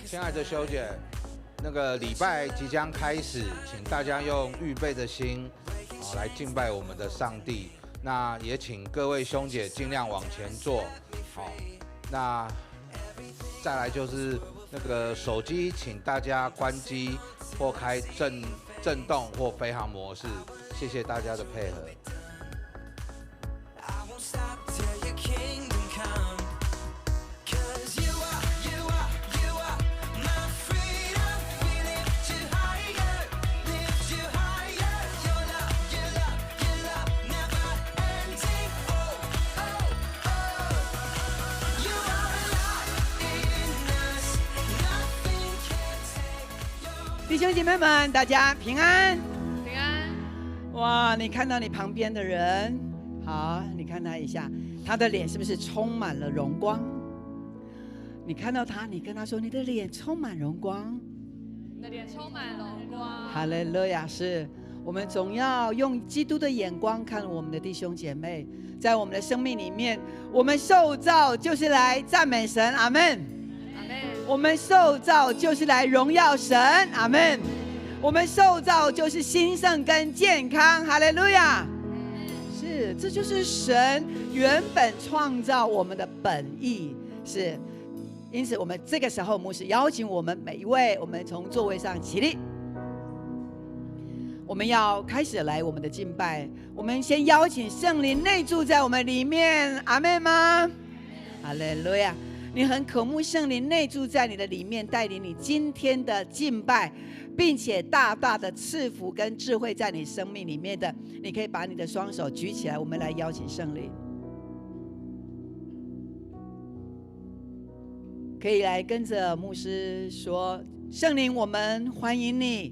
亲爱的修姐，那个礼拜即将开始，请大家用预备的心，来敬拜我们的上帝。那也请各位兄姐尽量往前坐，好。那再来就是那个手机，请大家关机或开震动或飞行模式，谢谢大家的配合。弟兄姐妹们，大家平安，平安。哇，你看到你旁边的人，好，你看他一下，他的脸是不是充满了荣光？你看到他，你跟他说，你的脸充满荣光，你的脸充满荣光。哈利路亚！是我们总要用基督的眼光看我们的弟兄姐妹，在我们的生命里面，我们受造就是来赞美神，阿们。我们受造就是来荣耀神，阿们。我们受造就是兴盛跟健康，哈利路亚。是，这就是神原本创造我们的本意，是。因此，我们这个时候，牧师邀请我们每一位，我们从座位上起立，我们要开始来我们的敬拜。我们先邀请圣灵内住在我们里面，阿们吗？哈利路亚。你很渴慕圣灵内住在你的里面，带领你今天的敬拜，并且大大的赐福跟智慧在你生命里面的，你可以把你的双手举起来，我们来邀请圣灵。可以来跟着牧师说：圣灵，我们欢迎你；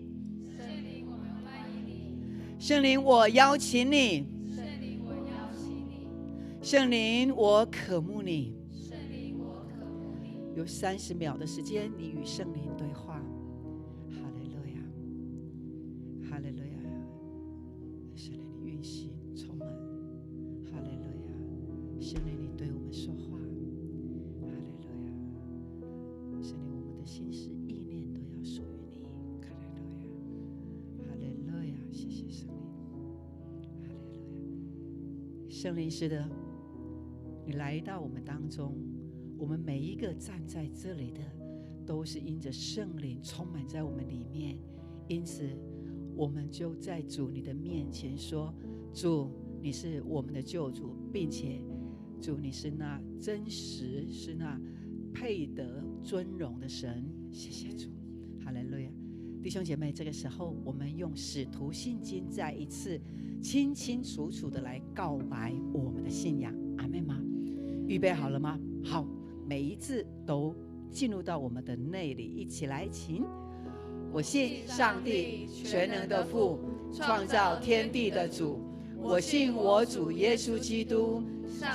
圣灵，我们欢迎你；圣灵，我邀请你；圣灵，我邀请你；圣灵，我渴慕你。有30秒的时间，你与圣灵对话。哈利路亚，哈利路亚，圣灵你运行充满。哈利路亚，圣灵你对我们说话。哈利路亚，圣灵我们的心思意念都要属于你。哈利路亚，哈利路亚，谢谢圣灵。哈利路亚，圣灵是的，你来到我们当中。我们每一个站在这里的，都是因着圣灵充满在我们里面，因此我们就在主你的面前说：主，你是我们的救主，并且主你是那真实、是那配得尊荣的神。谢谢主，哈利路亚！弟兄姐妹，这个时候我们用使徒信经再一次清清楚楚的来告白我们的信仰，阿们吗？预备好了吗？好。每一字都进入到我们的内里，一起来，请。我信上帝全能的父，创造天地的主。我信我主耶稣基督，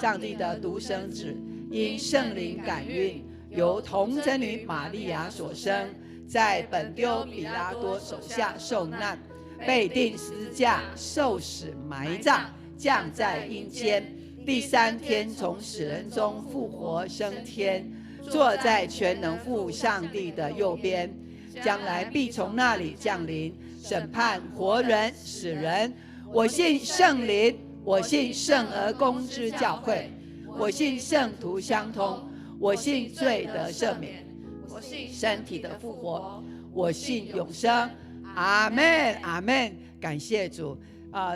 上帝的独生子，因圣灵感孕，由童贞女玛利亚所生，在本丢彼拉多手下受难，被钉十字架，受死埋葬，降在阴间。第3天从死人中复活升天，坐在全能父上帝的右边，将来必从那里降临，审判活人死人。我信圣灵，我信圣而公之教会，我信圣徒相通，我信罪得赦免，我信身体的复活，我信永生。阿们，阿们。感谢主。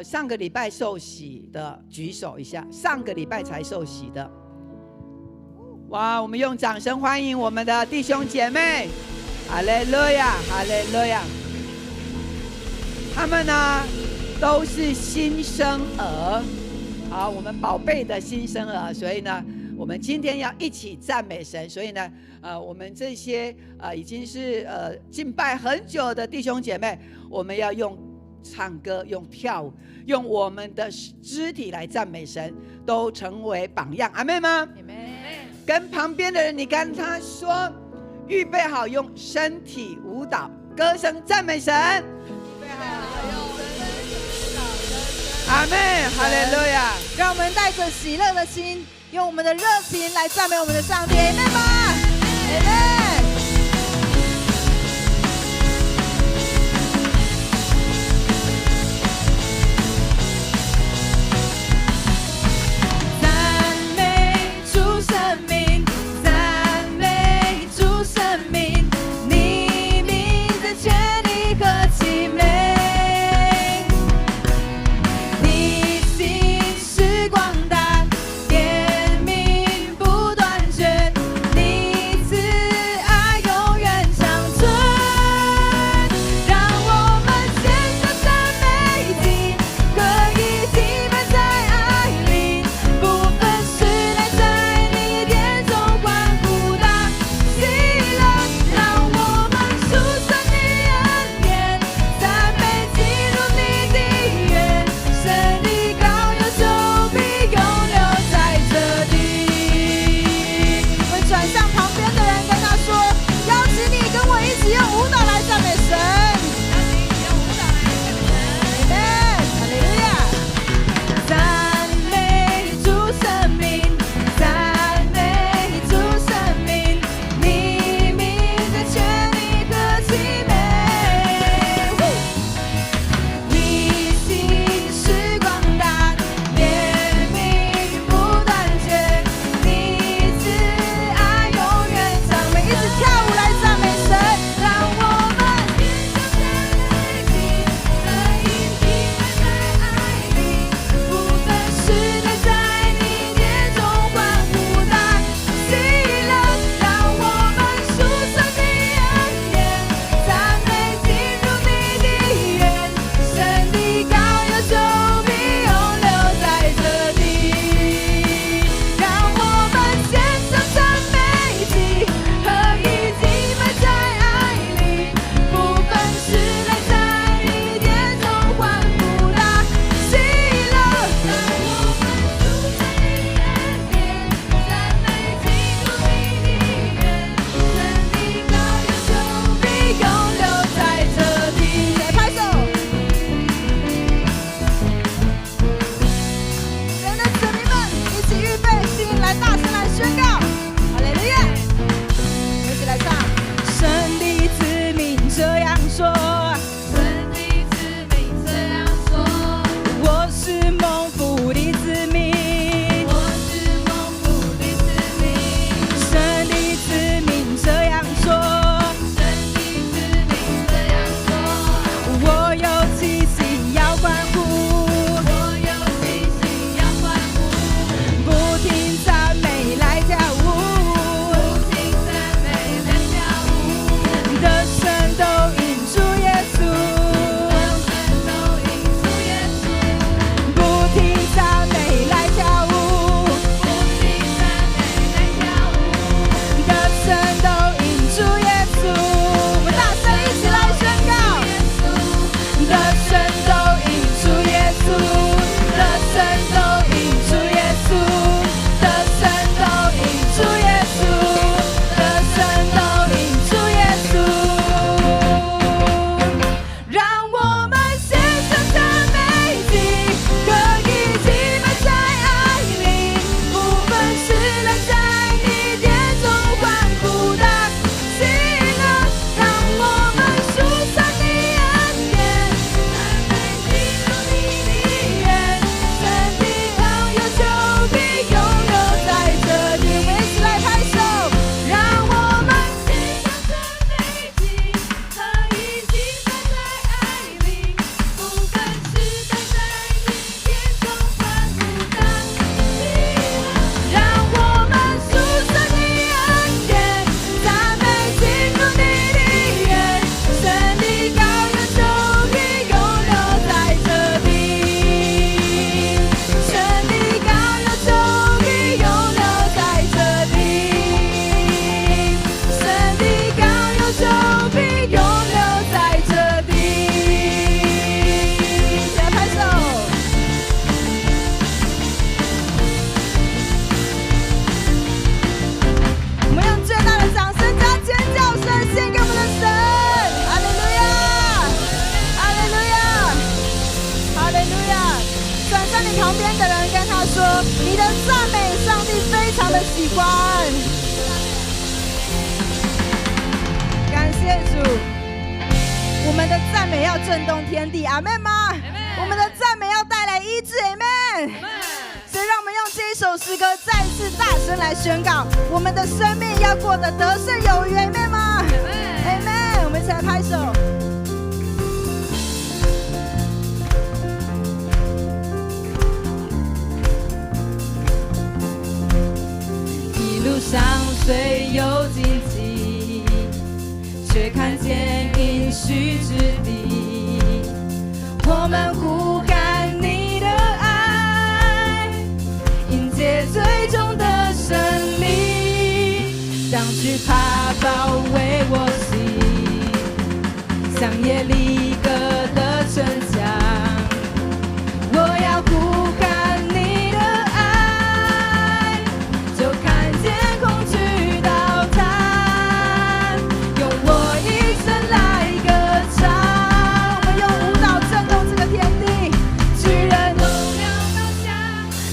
上个礼拜受洗的举手一下，上个礼拜才受洗的。哇，我们用掌声欢迎我们的弟兄姐妹，哈利路亚，哈利路亚。他们呢都是新生儿，好，我们宝贝的新生儿，所以呢我们今天要一起赞美神。所以呢我们这些已经是敬拜很久的弟兄姐妹，我们要用唱歌，用跳舞，用我们的肢体来赞美神，都成为榜样，阿们吗？阿们。跟旁边的人，你跟他说，预备好用身体舞蹈、歌声赞美神。预备好用身体舞蹈、歌声。阿们，哈利路亚！让我们带着喜乐的心，用我们的热情来赞美我们的上帝，阿们吗？阿们。们喜欢。感谢主，我们的赞美要震动天地，阿们吗？我们的赞美要带来医治，阿们。所以让我们用这一首诗歌再次大声来宣告，我们的生命要过得得胜有余，阿们吗？阿们，我们一起来拍手。一路上虽有荆棘，却看见应许之地。我们呼喊你的爱，迎接最终的胜利。当惧怕包围我心，像耶利哥的城墙，我要呼喊你的爱，就看见恐惧倒塌，用我一生来歌唱。我们用舞蹈震动这个天地，巨人动摇高墙，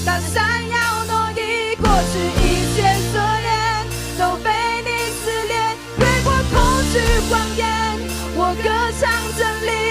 大山要挪移，过去一切锁链都被你撕裂，越过恐惧谎言，我歌唱真理。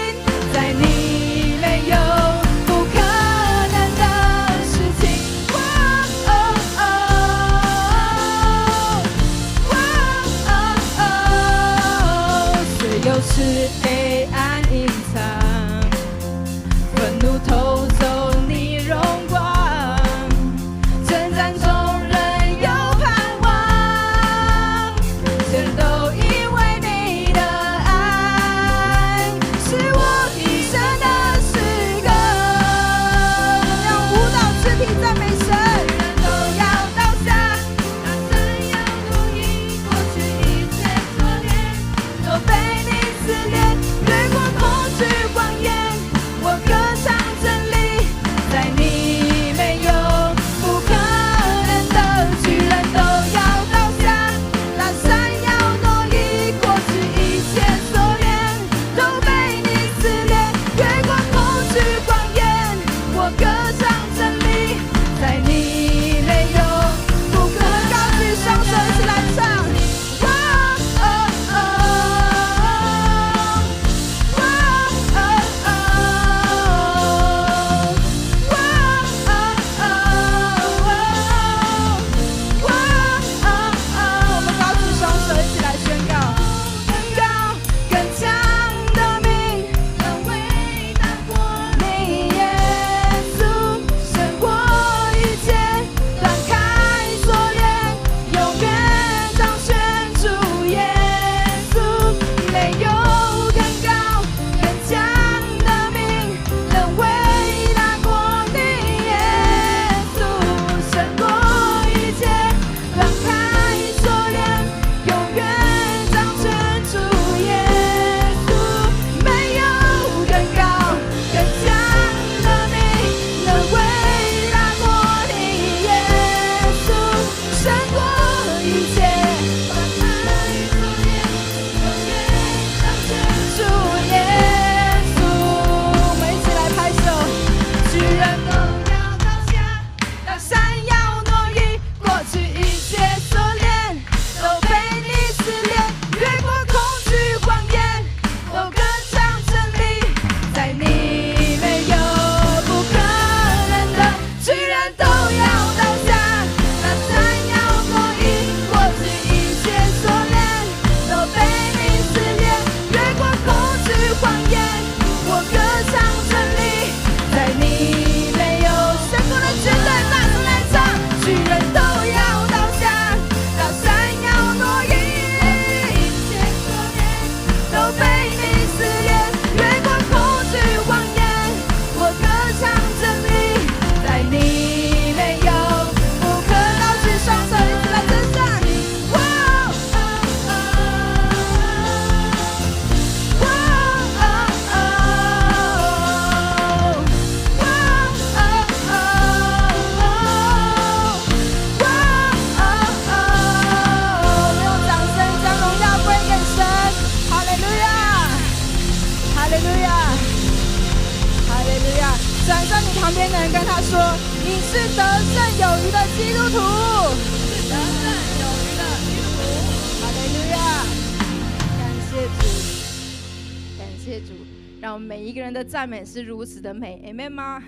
谢主，让我们每一个人的赞美是如此的美 ，Amen 吗？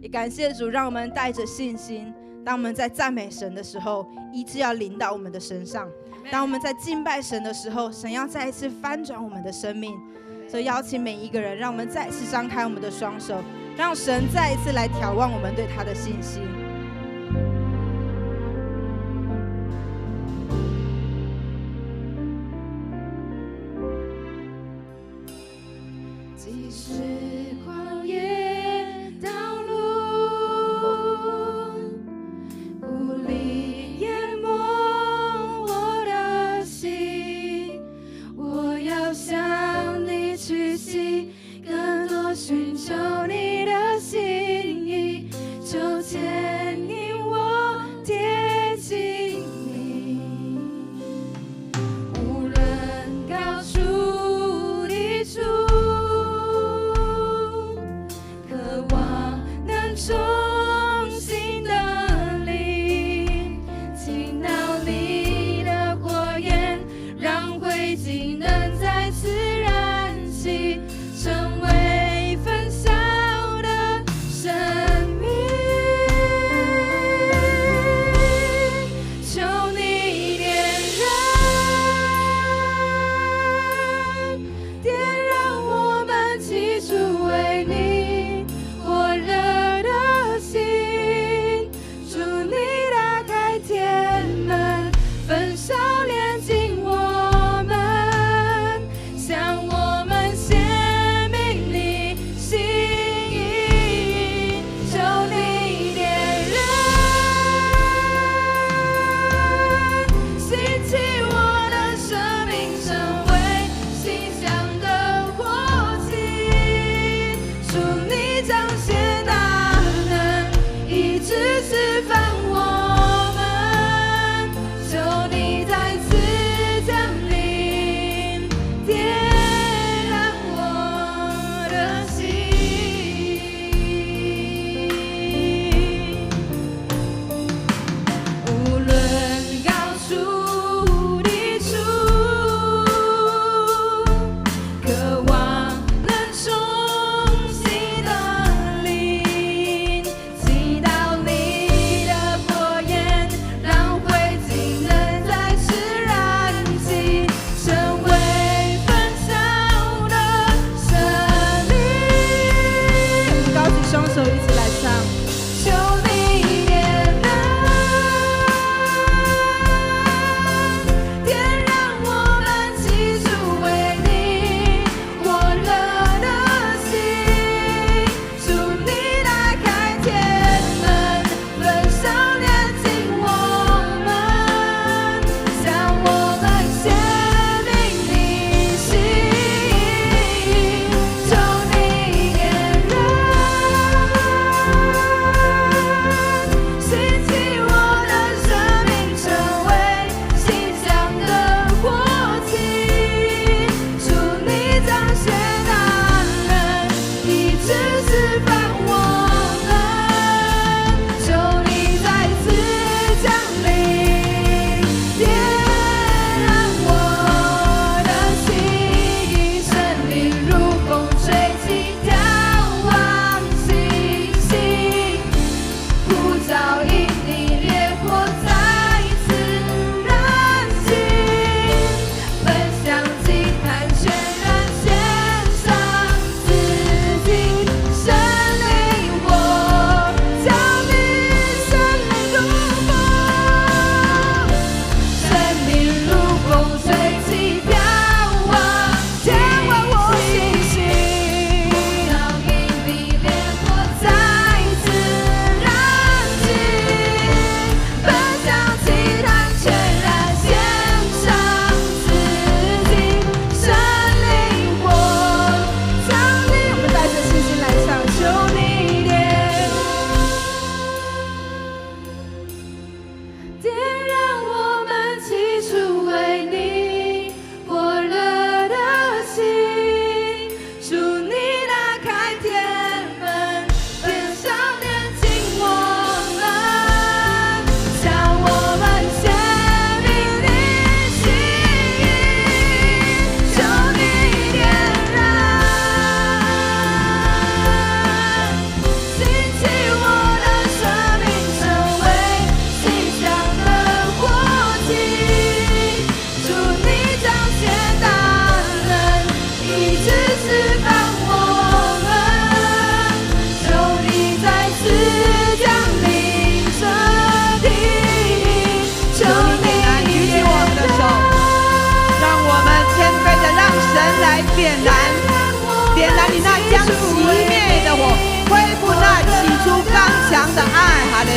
也感谢主，让我们带着信心，当我们在赞美神的时候，医治要临到我们的身上；当我们在敬拜神的时候，神要再一次翻转我们的生命。所以邀请每一个人，让我们再次张开我们的双手，让神再一次来眺望我们对他的信心。即使旷野道路无力淹没我的心，我要向你屈膝，更多寻求你的心意，求牵引我贴近你，无论高处低处，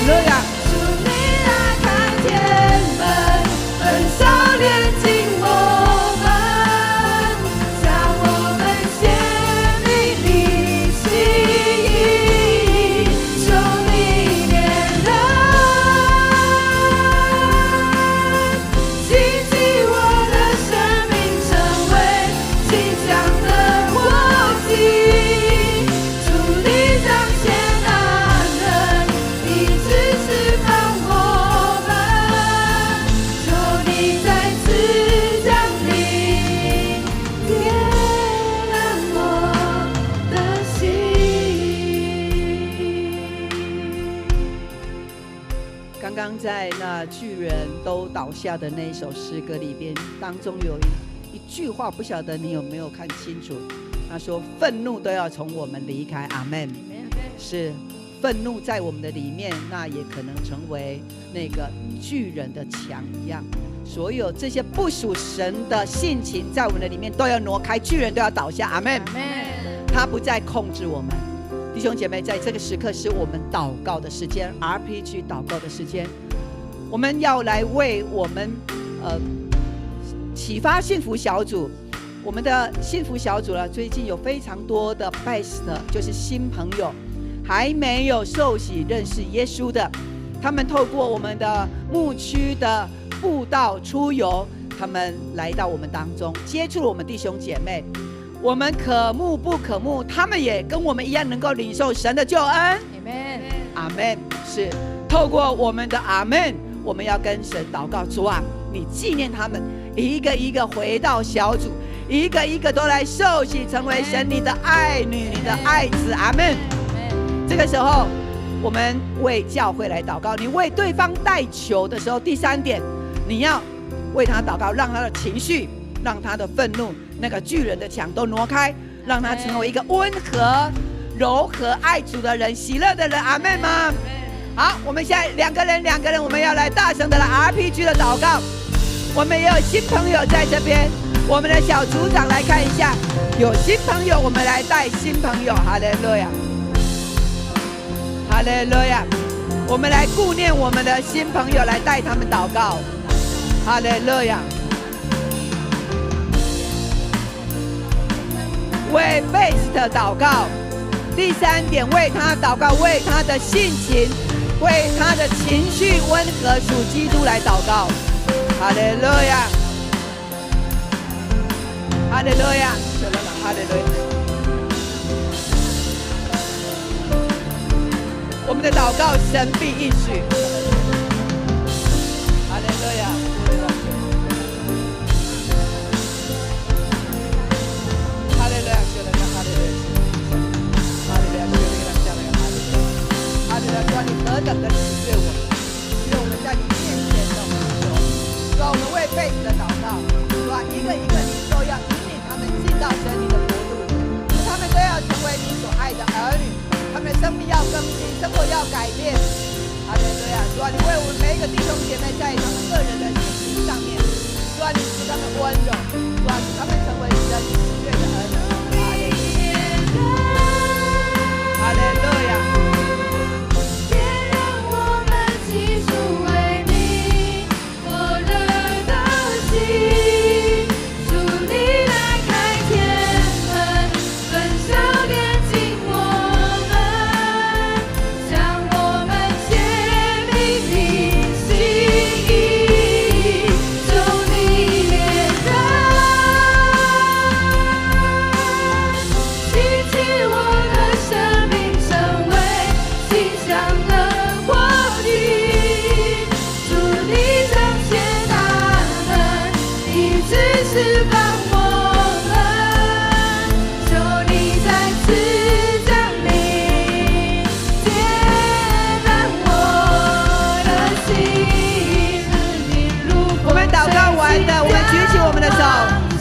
路亚。主你来开天门，焚烧炼净我们，将我们显明你心意，求你怜人，兴起我的生命成为馨香的火祭，主你彰显大能，一直释放我们，求你再次降临，点燃我的心。刚刚在那巨人都倒下的那一首诗歌里边，当中有一句话，不晓得你有没有看清楚？他说：“愤怒都要从我们离开。”阿门。是愤怒在我们的里面，那也可能成为那个巨人的墙一样。所有这些不属神的性情，在我们的里面都要挪开，巨人都要倒下。阿门。他不再控制我们。弟兄姐妹，在这个时刻是我们祷告的时间 ，RPG 祷告的时间。我们要来为我们启发幸福小组，我们的幸福小组呢，最近有非常多的 best， 就是新朋友，还没有受洗认识耶稣的，他们透过我们的牧区的布道出游，他们来到我们当中，接触我们弟兄姐妹。我们可慕不可慕，他们也跟我们一样能够领受神的救恩。阿门。是透过我们的阿门，我们要跟神祷告，主啊，你纪念他们，一个一个回到小组，一个一个都来受洗，成为神你的爱女，你的爱子。阿门。这个时候，我们为教会来祷告。你为对方代求的时候，第三点，你要为他祷告，让他的情绪，让他的愤怒，那个巨人的墙都挪开，让他成为一个温和、柔和、爱主的人、喜乐的人。阿们吗？好，我们现在两个人，我们要来大声的来 RPG 的祷告。我们也有新朋友在这边，我们的小组长来看一下，有新朋友，我们来带新朋友。哈利路亚，哈利路亚。我们来顾念我们的新朋友，来带他们祷告。哈利路亚。为贝斯特祷告。第三点，为他祷告，为他的性情，为他的情绪温和，属基督来祷告。哈利路亚，哈利路亚，哈利路亚。我们的祷告神必应许。哈利路亚。主啊，你何等的喜悦我们，是我们在你面前的呼求。主啊，我们为辈子的祷告，主啊，一个一个你都要引领他们进到神你的国度，他们都要成为你所爱的儿女，他们的生命要更新，生活要改变。哈利路亚！主啊，你为我们每一个弟兄姐妹在他们个人的信心上面，主啊，你使他们温柔，主啊，使他们成为神你喜悦的儿女。哈利路亚！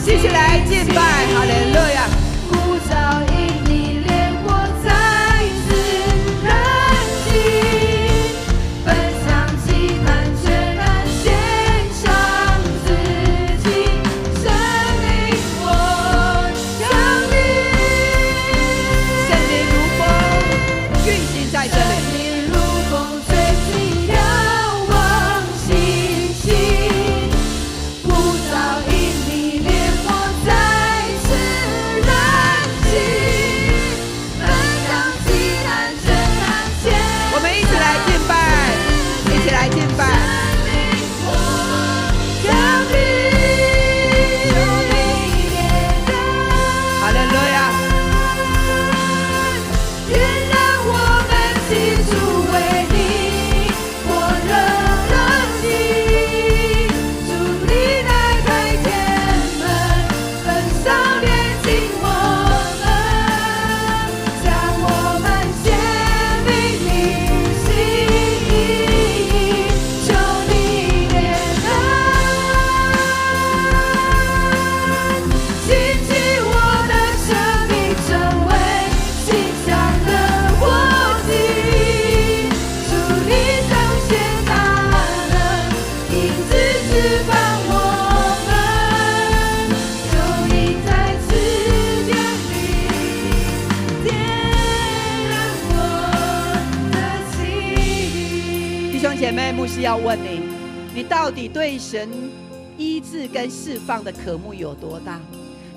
继续来敬拜，哈利路亚！呼召引你烈火再次燃起，奔向极难全然献上自己，生命我降临，圣灵如风运行在这里，圣灵如风吹进释放我们，求你再次降临，点燃我的心。弟兄姐妹，牧师要问你，你到底对神医治跟释放的渴慕有多大？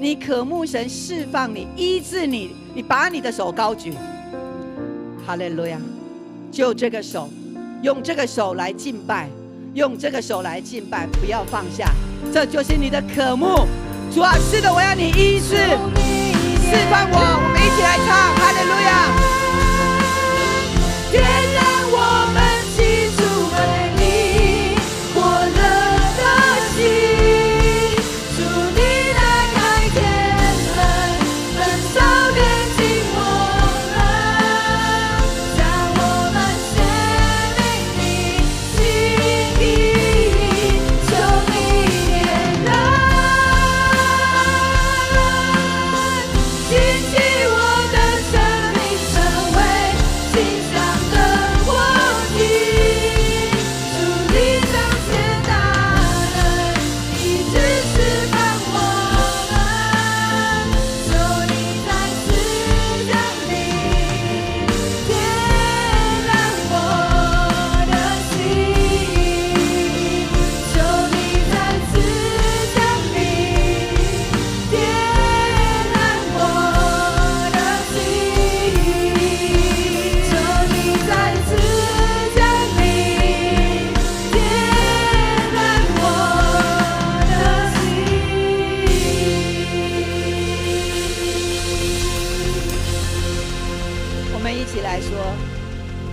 你渴慕神释放你、医治你，你把你的手高举，哈利路亚！就这个手，用这个手来敬拜，用这个手来敬拜，不要放下，这就是你的渴慕。主啊，是的，我要你医治、释放我，我们一起来唱，哈利路亚！点燃我们起初美丽火热的心，主你来开天门，焚烧炼净我们，将我们献给你心意，求你点燃，兴起我的生命成为馨香的火体，主你彰显大能，一直释放我们，求你再次降临，点燃我的心，求你再次降临，点燃我的心，求你再次降临，点燃我的心。我们一起来说，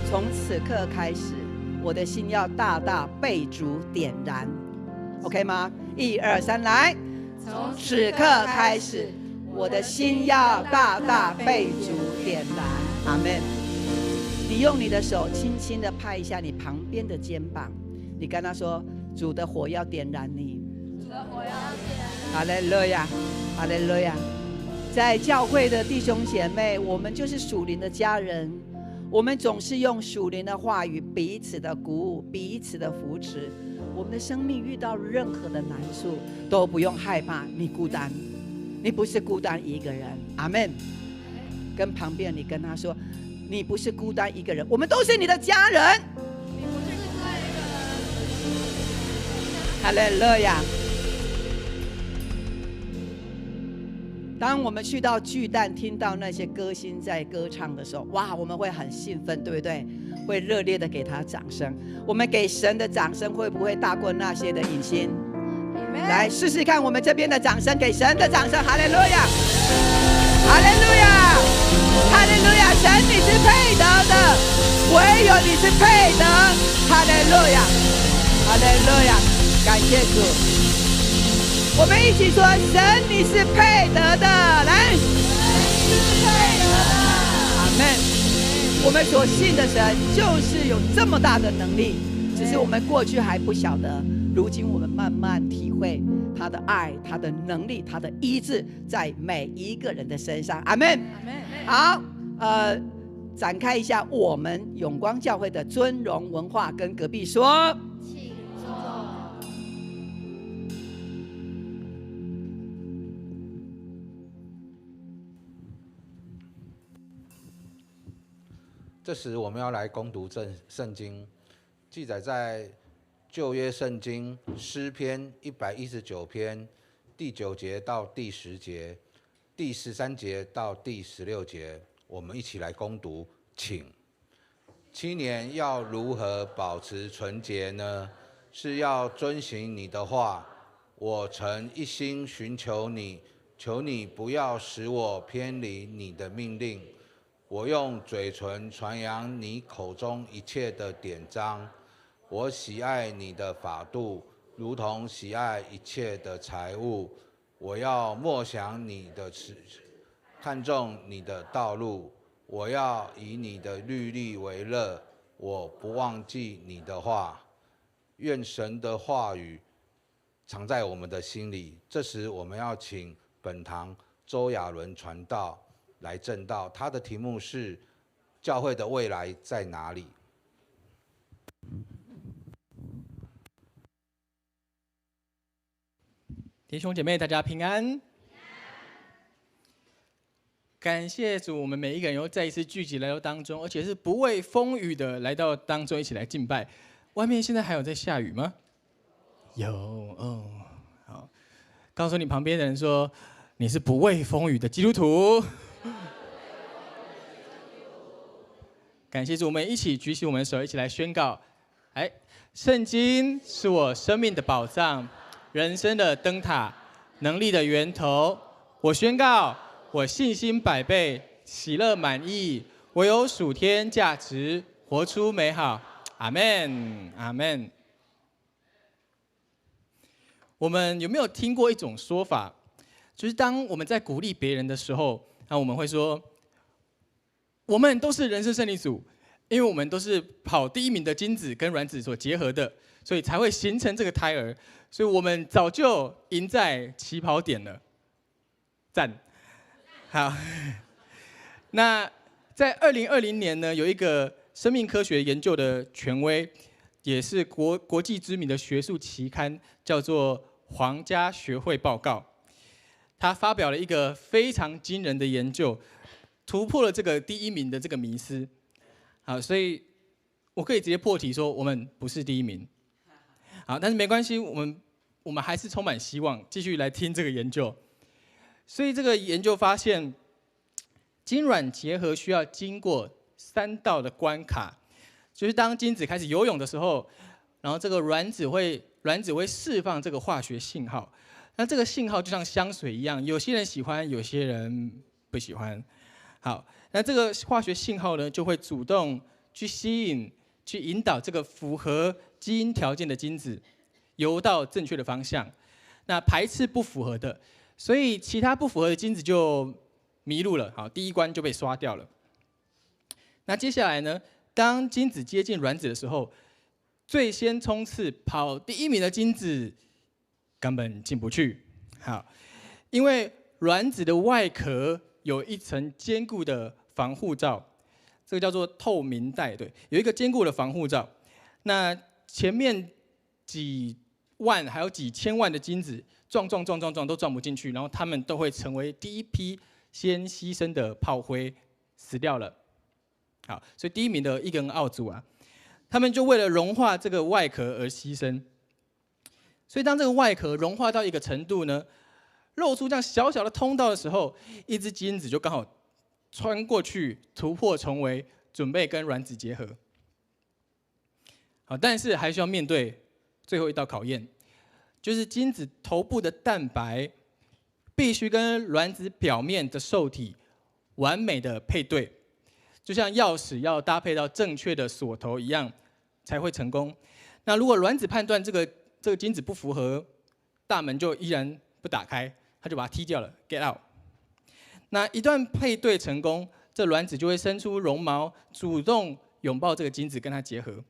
从此刻开始，我的心要大大被主点燃 ，OK 吗？1、2、3，来！从此刻开始，我的心要大大被主点燃。阿门。你用你的手轻轻地拍一下你旁边的肩膀，你跟他说：“主的火要点燃你。”主的火要点燃。哈利路亚，哈利路亚。在教会的弟兄姐妹，我们就是属灵的家人，我们总是用属灵的话语彼此的鼓舞，彼此的扶持。我们的生命遇到任何的难处，都不用害怕你孤单，你不是孤单一个人。阿们。跟旁边你跟他说，你不是孤单一个人，我们都是你的家人。哈利路亚。当我们去到巨蛋，听到那些歌星在歌唱的时候，哇，我们会很兴奋，对不对？会热烈的给他掌声。我们给神的掌声会不会大过那些的影星？来试试看，我们这边的掌声，给神的掌声，哈利路亚，哈利路亚，哈利路亚！神你是配得的，唯有你是配得，哈利路亚，哈利路亚，感谢主。我们一起说，神你是配得的，来，神是配得的，阿们。我们所信的神就是有这么大的能力，只是我们过去还不晓得，如今我们慢慢体会他的爱、他的能力、他的医治在每一个人的身上，阿们。好，展开一下我们永光教会的尊荣文化，跟隔壁说。这时我们要来攻读圣经，记载在旧约圣经诗篇119篇第9节到第10节，第13节到第16节，我们一起来攻读，请。7年要如何保持纯洁呢？是要遵行你的话。我曾一心寻求你，求你不要使我偏离你的命令。我用嘴唇传扬你口中一切的典章，我喜爱你的法度，如同喜爱一切的财物。我要默想你的看重你的道路，我要以你的律例为乐，我不忘记你的话。愿神的话语藏在我们的心里。这时我们要请本堂周亚伦传道来证道，他的题目是教会的未来在哪里？弟兄姐妹，大家平安。感谢主，我们每一个人又再一次聚集来到当中，而且是不畏风雨的来到当中，一起来敬拜。外面现在还有在下雨吗？有哦，好，告诉你旁边的人说，你是不畏风雨的基督徒。感谢主，我们一起举起我们的手，一起来宣告：哎，圣经是我生命的宝藏，人生的灯塔，能力的源头。我宣告，我信心百倍，喜乐满溢，我有属天价值，活出美好。阿们，阿们。我们有没有听过一种说法，就是当我们在鼓励别人的时候，我们会说，我们都是人生胜利组，因为我们都是跑第一名的精子跟卵子所结合的，所以才会形成这个胎儿，所以我们早就赢在起跑点了。赞。好，那在2020年呢，有一个生命科学研究的权威，也是国际知名的学术期刊，叫做皇家学会报告。他发表了一个非常惊人的研究，突破了这个第一名的这个迷思。好，所以我可以直接破题说，我们不是第一名。好，但是没关系，我们还是充满希望，继续来听这个研究。所以这个研究发现，精卵结合需要经过3道的关卡，就是当精子开始游泳的时候，然后这个卵子会释放这个化学信号，那这个信号就像香水一样，有些人喜欢，有些人不喜欢。好，那这个化学信号呢，就会主动去吸引、去引导这个符合基因条件的精子游到正确的方向，那排斥不符合的。所以其他不符合的精子就迷路了，好，第一关就被刷掉了。那接下来呢，当精子接近卵子的时候，最先冲刺跑第一名的精子根本进不去，好，因为卵子的外壳有一层坚固的防护罩，这个叫做透明带，对，有一个坚固的防护罩。那前面几万还有几千万的精子撞都撞不进去，然后他们都会成为第一批先牺牲的炮灰，死掉了。好，所以第一名的一个人澳族啊，他们就为了融化这个外壳而牺牲。所以当这个外壳融化到一个程度呢，露出这样小小的通道的时候，一只精子就刚好穿过去，突破重围，准备跟卵子结合。好，但是还需要面对最后一道考验，就是精子头部的蛋白必须跟卵子表面的受体完美的配对，就像钥匙要搭配到正确的锁头一样才会成功。那如果卵子判断这个精子不符合，大门就依然不打开，他就把它踢掉了 ，get out。那一旦配对成功，这卵子就会伸出绒毛，主动拥抱这个精子跟它结合，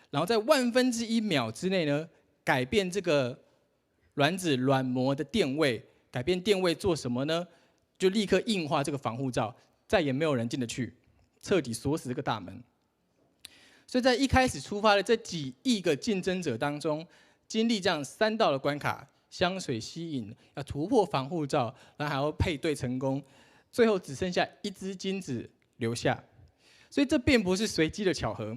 然后在1/1000秒之内呢，改变这个卵子卵膜的电位，改变电位做什么呢？就立刻硬化这个防护罩，再也没有人进得去，彻底锁死这个大门。所以在一开始出发的这几亿个竞争者当中，经历这样3道的关卡，香水吸引，要突破防护罩，然后还要配对成功，最后只剩下一只精子留下。所以这并不是随机的巧合，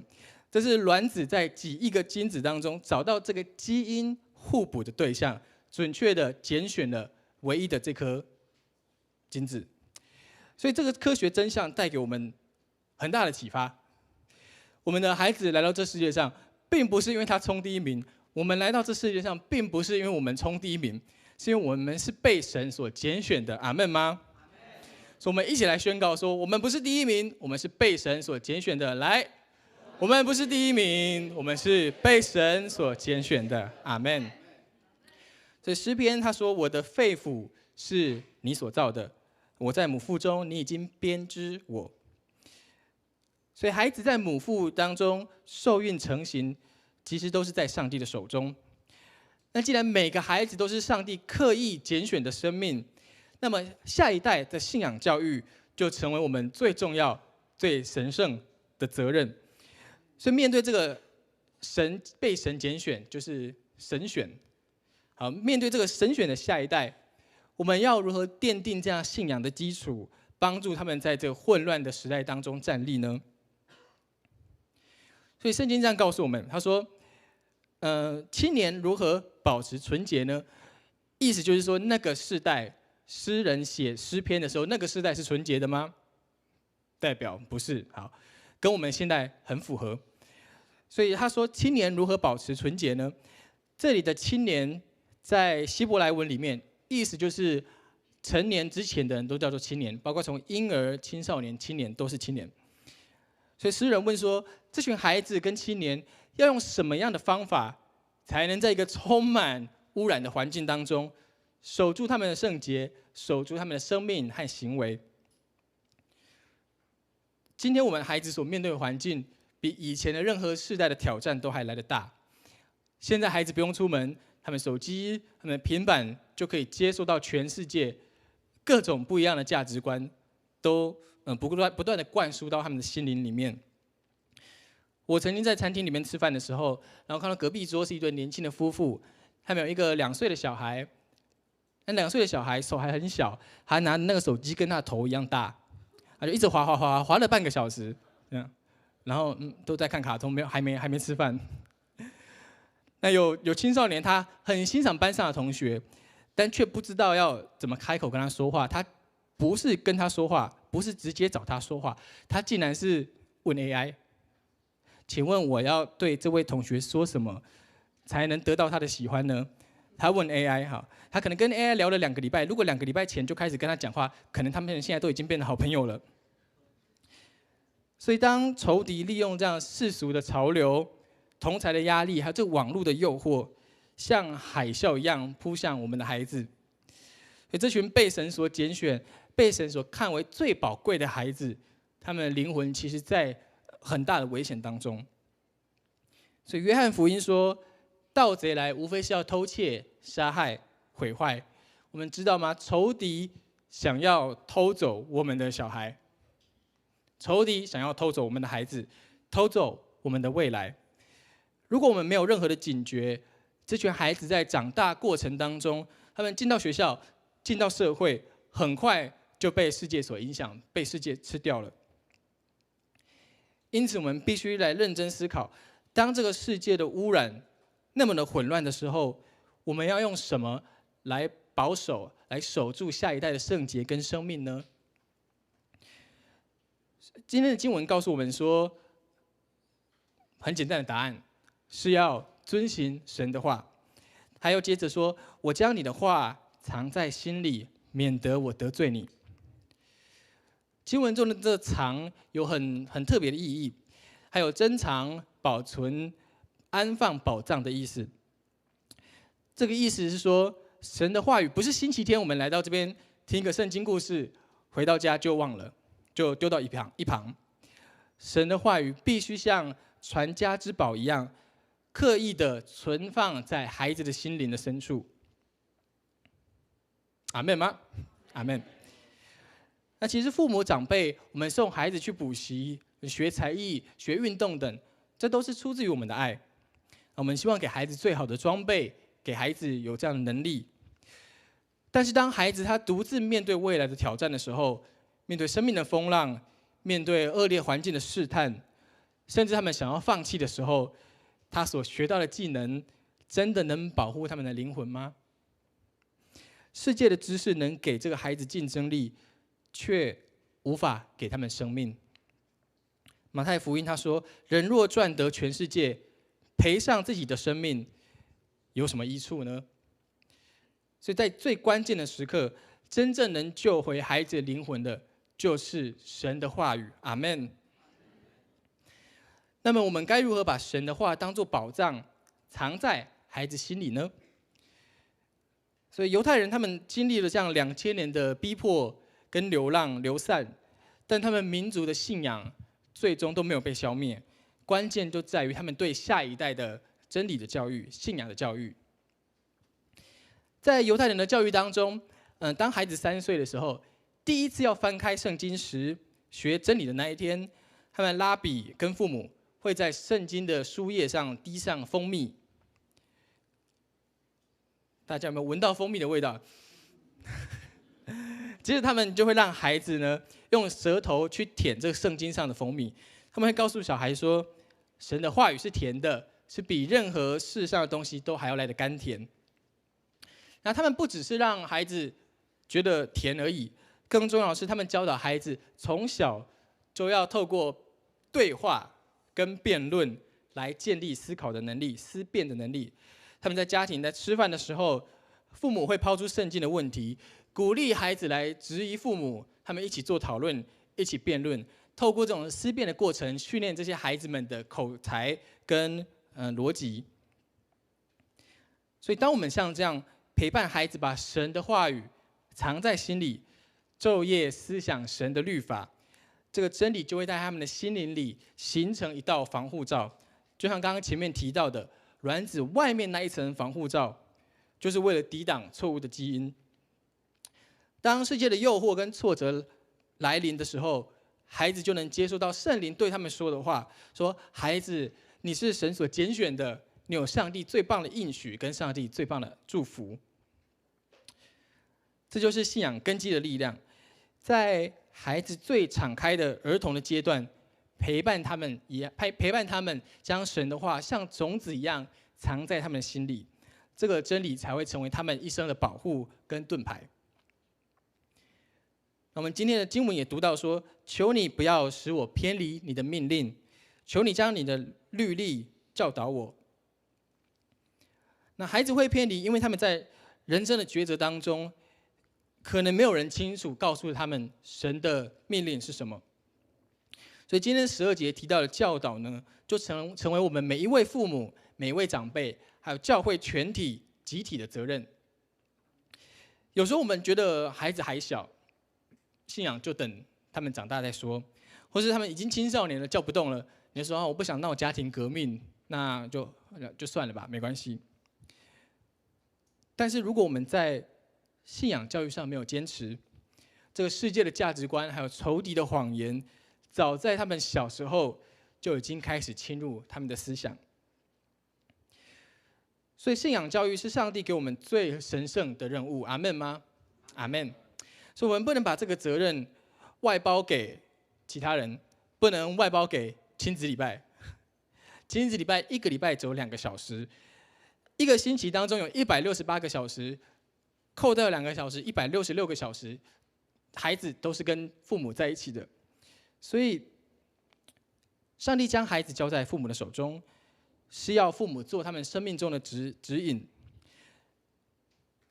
这是卵子在几亿个精子当中找到这个基因互补的对象，准确的拣选了唯一的这颗精子。所以这个科学真相带给我们很大的启发。我们的孩子来到这世界上，并不是因为他冲第一名，我们来到这世界上，并不是因为我们冲第一名，是因为我们是被神所拣选的。阿们吗？所以我们一起来宣告说，我们不是第一名，我们是被神所拣选的。来，我们不是第一名，我们是被神所拣选的。阿们。所以诗篇他说，我的肺腑是你所造的，我在母腹中，你已经编织我。所以孩子在母腹当中受孕成型，其实都是在上帝的手中。那既然每个孩子都是上帝刻意拣选的生命，那么下一代的信仰教育就成为我们最重要、最神圣的责任。所以面对这个被神拣选，就是神选。好，面对这个神选的下一代，我们要如何奠定这样信仰的基础，帮助他们在这个混乱的时代当中站立呢？所以圣经这样告诉我们，他说，青年如何保持纯洁呢？意思就是说，那个世代诗人写诗篇的时候，那个世代是纯洁的吗？代表不是。好，跟我们现在很符合。所以他说，青年如何保持纯洁呢？这里的青年在希伯来文里面，意思就是成年之前的人都叫做青年，包括从婴儿、青少年、青年都是青年。所以诗人问说，这群孩子跟青年要用什么样的方法，才能在一个充满污染的环境当中，守住他们的圣洁，守住他们的生命和行为？今天我们孩子所面对的环境，比以前的任何世代的挑战都还来得大。现在孩子不用出门，他们手机、他们平板就可以接受到全世界各种不一样的价值观，都不断的灌输到他们的心灵里面。我曾经在餐厅里面吃饭的时候，然后看到隔壁桌是一对年轻的夫妇，他们有一个2岁的小孩，那2岁的小孩手还很小，还拿着那个手机跟他的头一样大，他就一直滑了半个小时，这样，然后都在看卡通，还没吃饭。那有青少年，他很欣赏班上的同学，但却不知道要怎么开口跟他说话。他不是跟他说话，不是直接找他说话，他竟然是问 AI。请问我要对这位同学说什么，才能得到他的喜欢呢？他问 AI 哈，他可能跟 AI 聊了2个礼拜，如果2个礼拜前就开始跟他讲话，可能他们现在都已经变成好朋友了。所以当仇敌利用这样世俗的潮流、同侪的压力，还有这网络的诱惑，像海啸一样扑向我们的孩子，所以这群被神所拣选、被神所看为最宝贵的孩子，他们的灵魂其实在很大的危险当中。所以约翰福音说，盗贼来无非是要偷窃、杀害、毁坏。我们知道吗？仇敌想要偷走我们的小孩，仇敌想要偷走我们的孩子，偷走我们的未来。如果我们没有任何的警觉，这群孩子在长大过程当中，他们进到学校、进到社会，很快就被世界所影响，被世界吃掉了。因此，我们必须来认真思考，当这个世界的污染那么的混乱的时候，我们要用什么来保守、来守住下一代的圣洁跟生命呢？今天的经文告诉我们说，很简单的答案是要遵行神的话。还要接着说，我将你的话藏在心里，免得我得罪你。经文中的这藏有很特别的意义，还有珍藏、保存、安放宝藏的意思。这个意思是说，神的话语不是星期天我们来到这边听一个圣经故事，回到家就忘了，就丢到一旁。神的话语必须像传家之宝一样，刻意的存放在孩子的心灵的深处。阿们吗？阿们。那其实父母长辈，我们送孩子去补习、学才艺、学运动等，这都是出自于我们的爱。我们希望给孩子最好的装备，给孩子有这样的能力。但是当孩子他独自面对未来的挑战的时候，面对生命的风浪，面对恶劣环境的试探，甚至他们想要放弃的时候，他所学到的技能，真的能保护他们的灵魂吗？世界的知识能给这个孩子竞争力，却无法给他们生命。马太福音他说：“人若赚得全世界，赔上自己的生命，有什么益处呢？”所以在最关键的时刻，真正能救回孩子灵魂的，就是神的话语。阿们。那么我们该如何把神的话当作宝藏，藏在孩子心里呢？所以犹太人他们经历了这样2000年的逼迫跟流浪流散，但他们民族的信仰最终都没有被消灭。关键就在于他们对下一代的真理的教育、信仰的教育。在犹太人的教育当中，当孩子3岁的时候，第一次要翻开圣经时，学真理的那一天，他们拉比跟父母会在圣经的书页上滴上蜂蜜。大家有没有闻到蜂蜜的味道？接着他们就会让孩子呢用舌头去舔这个圣经上的蜂蜜，他们会告诉小孩说，神的话语是甜的，是比任何世上的东西都还要来的甘甜。那他们不只是让孩子觉得甜而已，更重要的是他们教导孩子从小就要透过对话跟辩论来建立思考的能力、思辨的能力。他们在家庭在吃饭的时候，父母会抛出圣经的问题，鼓励孩子来质疑父母，他们一起做讨论，一起辩论，透过这种思辨的过程，训练这些孩子们的口才跟逻辑。所以，当我们像这样陪伴孩子，把神的话语藏在心里，昼夜思想神的律法，这个真理就会在他们的心灵里形成一道防护罩。就像刚刚前面提到的，卵子外面那一层防护罩，就是为了抵挡错误的基因。当世界的诱惑跟挫折来临的时候，孩子就能接受到圣灵对他们说的话，说：“孩子，你是神所拣选的，你有上帝最棒的应许跟上帝最棒的祝福。”这就是信仰根基的力量，在孩子最敞开的儿童的阶段，陪伴他们将神的话像种子一样藏在他们的心里，这个真理才会成为他们一生的保护跟盾牌。我们今天的经文也读到说：“求你不要使我偏离你的命令，求你将你的律例教导我。”那孩子会偏离，因为他们在人生的抉择当中，可能没有人清楚告诉他们神的命令是什么。所以今天12节提到的教导呢，就成为我们每一位父母、每一位长辈，还有教会全体集体的责任。有时候我们觉得孩子还小，信仰就等他们长大再说，或是他们已经青少年了，叫不动了，你就说：“我不想闹家庭革命，那就算了吧，没关系。”但是如果我们在信仰教育上没有坚持，这个世界的价值观还有仇敌的谎言，早在他们小时候就已经开始侵入他们的思想。所以信仰教育是上帝给我们最神圣的任务，阿们吗？阿们。所以我们不能把这个责任外包给其他人，不能外包给亲子礼拜。亲子礼拜1个礼拜只有2个小时，1个星期当中有168个小时，扣掉2个小时，166个小时，孩子都是跟父母在一起的。所以，上帝将孩子交在父母的手中，是要父母做他们生命中的指引。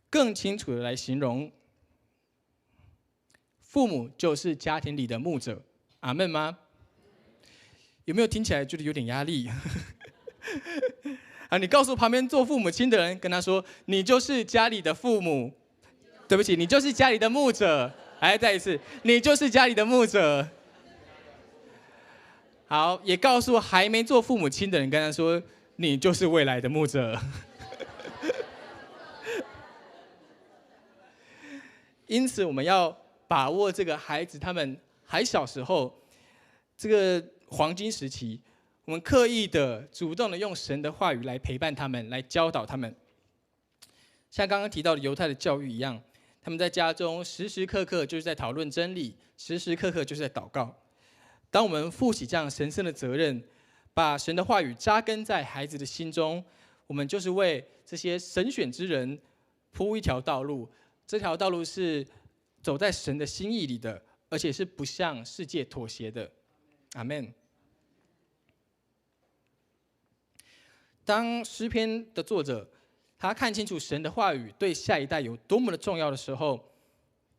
更清楚的来形容，父母就是家庭里的牧者，阿们吗？有没有听起来觉得有点压力？你告诉旁边做父母亲的人，跟他说：“你就是家里的父母。”对不起，你就是家里的牧者。再一次，你就是家里的牧者。好，也告诉还没做父母亲的人，跟他说：“你就是未来的牧者。”因此，我们要把握这个孩子他们还小时候这个黄金时期，我们刻意的、主动的用神的话语来陪伴他们，来教导他们。像刚刚提到的犹太的教育一样，他们在家中时时刻刻就是在讨论真理，时时刻刻就是在祷告。当我们负起这样神圣的责任，把神的话语扎根在孩子的心中，我们就是为这些神选之人铺一条道路。这条道路是走在神的心意里的，而且是不向世界妥协的。阿们。当诗篇的作者他看清楚神的话语对下一代有多么的重要的时候，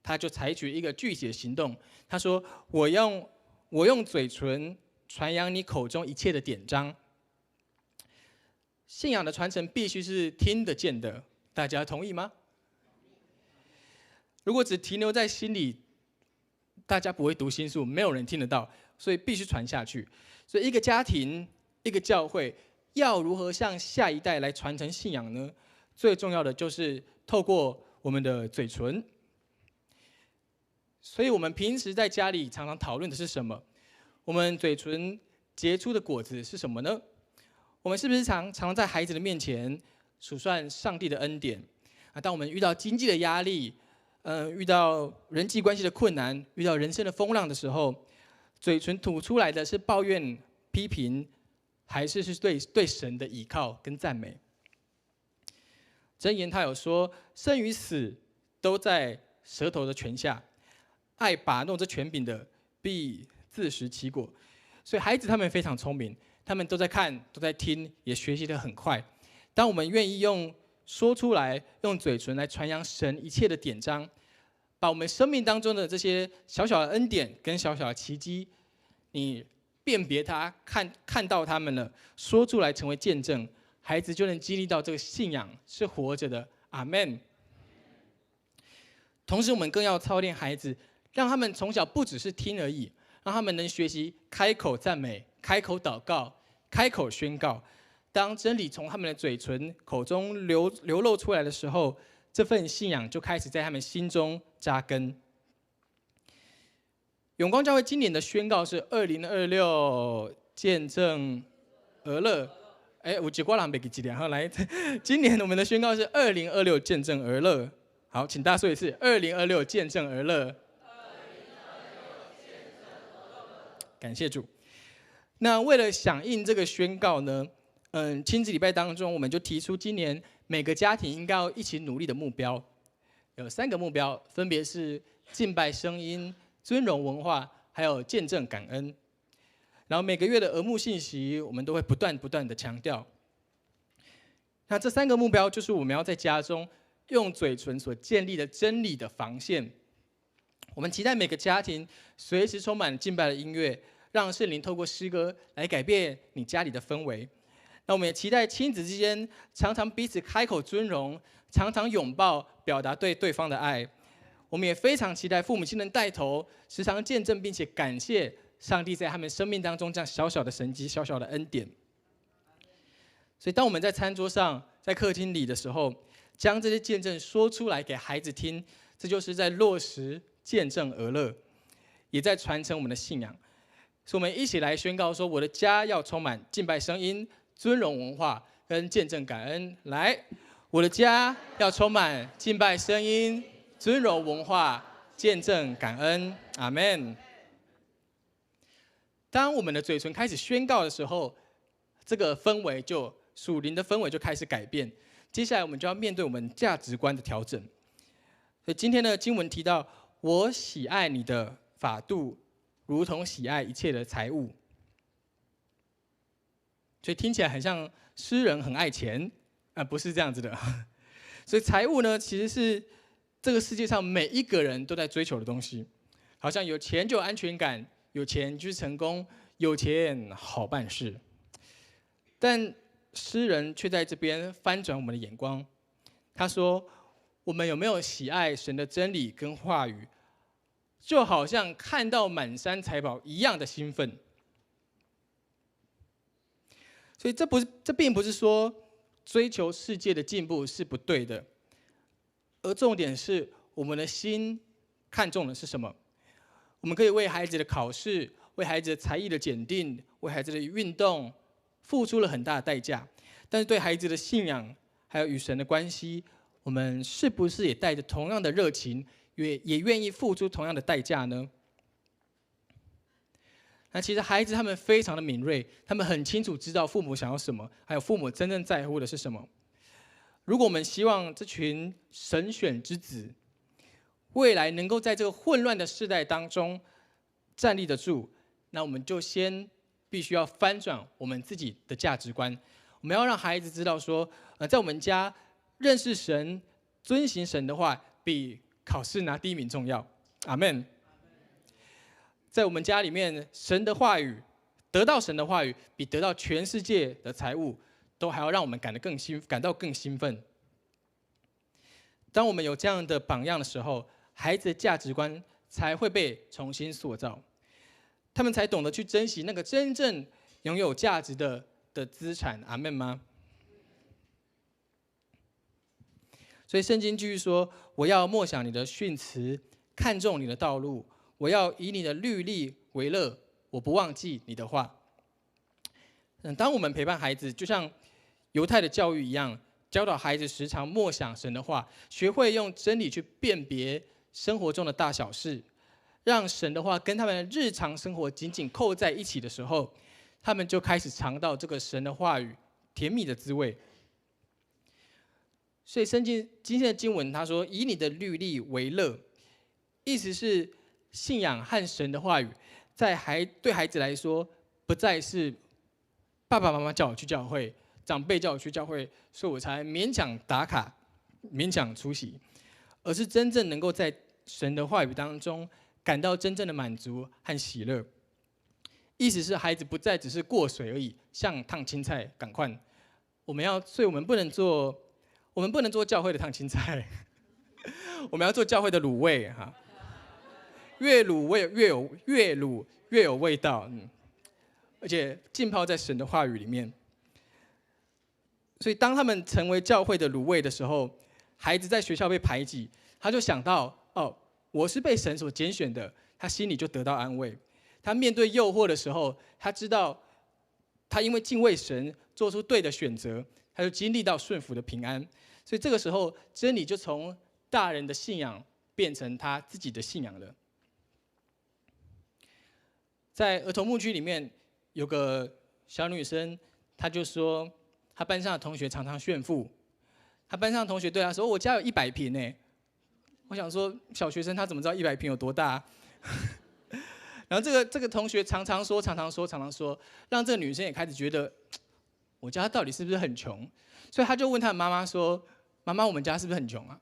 他就采取一个具体的行动。他说：“我用嘴唇传扬你口中一切的典章。”信仰的传承必须是听得见的，大家同意吗？如果只停留在心里，大家不会读心术，没有人听得到，所以必须传下去。所以一个家庭、一个教会要如何向下一代来传承信仰呢？最重要的就是透过我们的嘴唇。所以我们平时在家里常常讨论的是什么？我们嘴唇结出的果子是什么呢？我们是不是常常在孩子的面前数算上帝的恩典？当我们遇到经济的压力，遇到人际关系的困难，遇到人生的风浪的时候，嘴唇吐出来的是抱怨、批评，还是对神的倚靠跟赞美？箴言他有说，生与死都在舌头的权下，爱把弄这权柄的，必自食其果。所以孩子他们非常聪明，他们都在看，都在听，也学习得很快。当我们愿意用说出来，用嘴唇来传扬神一切的典章，把我们生命当中的这些小小的恩典跟小小的奇迹，你辨别它，看到他们了，说出来成为见证，孩子就能经历到这个信仰是活着的。阿们。同时，我们更要操练孩子，让他们从小不只是听而已，让他们能学习开口赞美、开口祷告、开口宣告。当真理从他们的嘴唇、口中流露出来的时候，这份信仰就开始在他们心中扎根。永光教会今年的宣告是2026见证而乐。有几挂人没给几点？好，来，今年我们的宣告是2026见证而乐。好，请大家说一次：2026见证而乐。感谢主。那为了响应这个宣告呢，亲子礼拜当中，我们就提出今年每个家庭应该要一起努力的目标，有3个目标，分别是敬拜声音、尊荣文化，还有见证感恩。然后每个月的儿牧信息，我们都会不断的强调。那这3个目标就是我们要在家中用嘴唇所建立的真理的防线。我们期待每个家庭随时充满敬拜的音乐，让圣灵透过诗歌来改变你家里的氛围。那我们也期待亲子之间常常彼此开口尊荣，常常拥抱，表达对对方的爱。我们也非常期待父母亲能带头，时常见证并且感谢上帝在他们生命当中这样小小的神迹、小小的恩典。所以，当我们在餐桌上、在客厅里的时候，将这些见证说出来给孩子听，这就是在落实见证而乐，也在传承我们的信仰。所以，我们一起来宣告说：我的家要充满敬拜声音、尊荣文化跟见证感恩。来，我的家要充满敬拜声音、尊荣文化、见证感恩。阿们。当我们的嘴唇开始宣告的时候，这个氛围就属灵的氛围就开始改变。接下来我们就要面对我们价值观的调整。所以今天的经文提到，我喜爱你的法度，如同喜爱一切的财物。所以听起来很像诗人很爱钱，不是这样子的。所以财物呢，其实是这个世界上每一个人都在追求的东西。好像有钱就有安全感，有钱就是成功，有钱好办事。但诗人却在这边翻转我们的眼光，他说：我们有没有喜爱神的真理跟话语，就好像看到满山财宝一样的兴奋。所以这并不是说追求世界的进步是不对的，而重点是我们的心看重的是什么。我们可以为孩子的考试、为孩子的才艺的检定、为孩子的运动付出了很大的代价，但是对孩子的信仰还有与神的关系，我们是不是也带着同样的热情，也愿意付出同样的代价呢？那其实孩子他们非常的敏锐，他们很清楚知道父母想要什么，还有父母真正在乎的是什么。如果我们希望这群神选之子未来能够在这个混乱的世代当中站立得住，那我们就先必须要翻转我们自己的价值观。我们要让孩子知道说，在我们家认识神、遵行神的话，比考试拿第1名重要。阿们。在我们家里面，神的话语，得到神的话语，比得到全世界的财物，都还要让我们感到更兴奋。当我们有这样的榜样的时候，孩子的价值观才会被重新塑造，他们才懂得去珍惜那个真正拥有价值的资产。阿们吗？所以圣经继续说：我要默想你的训词，看重你的道路，我要以你的律例为乐，我不忘记你的话。当我们陪伴孩子，就像犹太的教育一样，教导孩子时常默想神的话，学会用真理去辨别生活中的大小事，让神的话跟他们的日常生活紧紧扣在一起的时候，他们就开始尝到这个神的话语甜蜜的滋味。所以圣经今天的经文他说，以你的律例为乐，意思是信仰和神的话语对孩子来说，不再是爸爸妈妈叫我去教会，长辈叫我去教会，所以我才勉强打卡，勉强出席，而是真正能够在神的话语当中感到真正的满足和喜乐。意思是孩子不再只是过水而已，像烫青菜赶快。所以我们不能做教会的烫青菜，我们要做教会的卤味哈，越卤味越有味道，而且浸泡在神的话语里面。所以当他们成为教会的卤味的时候，孩子在学校被排挤，他就想到我是被神所拣选的，他心里就得到安慰。他面对诱惑的时候，他知道他因为敬畏神做出对的选择，他就经历到顺服的平安。所以这个时候真理就从大人的信仰变成他自己的信仰了。在儿童牧区里面有个小女生，她就说她班上的同学常常炫富，她班上的同学对她说，我家有100坪耶。我想说小学生他怎么知道100坪有多大？然后这个同学常常说，让这个女生也开始觉得，我家到底是不是很穷？所以他就问他的妈妈说：“妈妈，我们家是不是很穷啊？”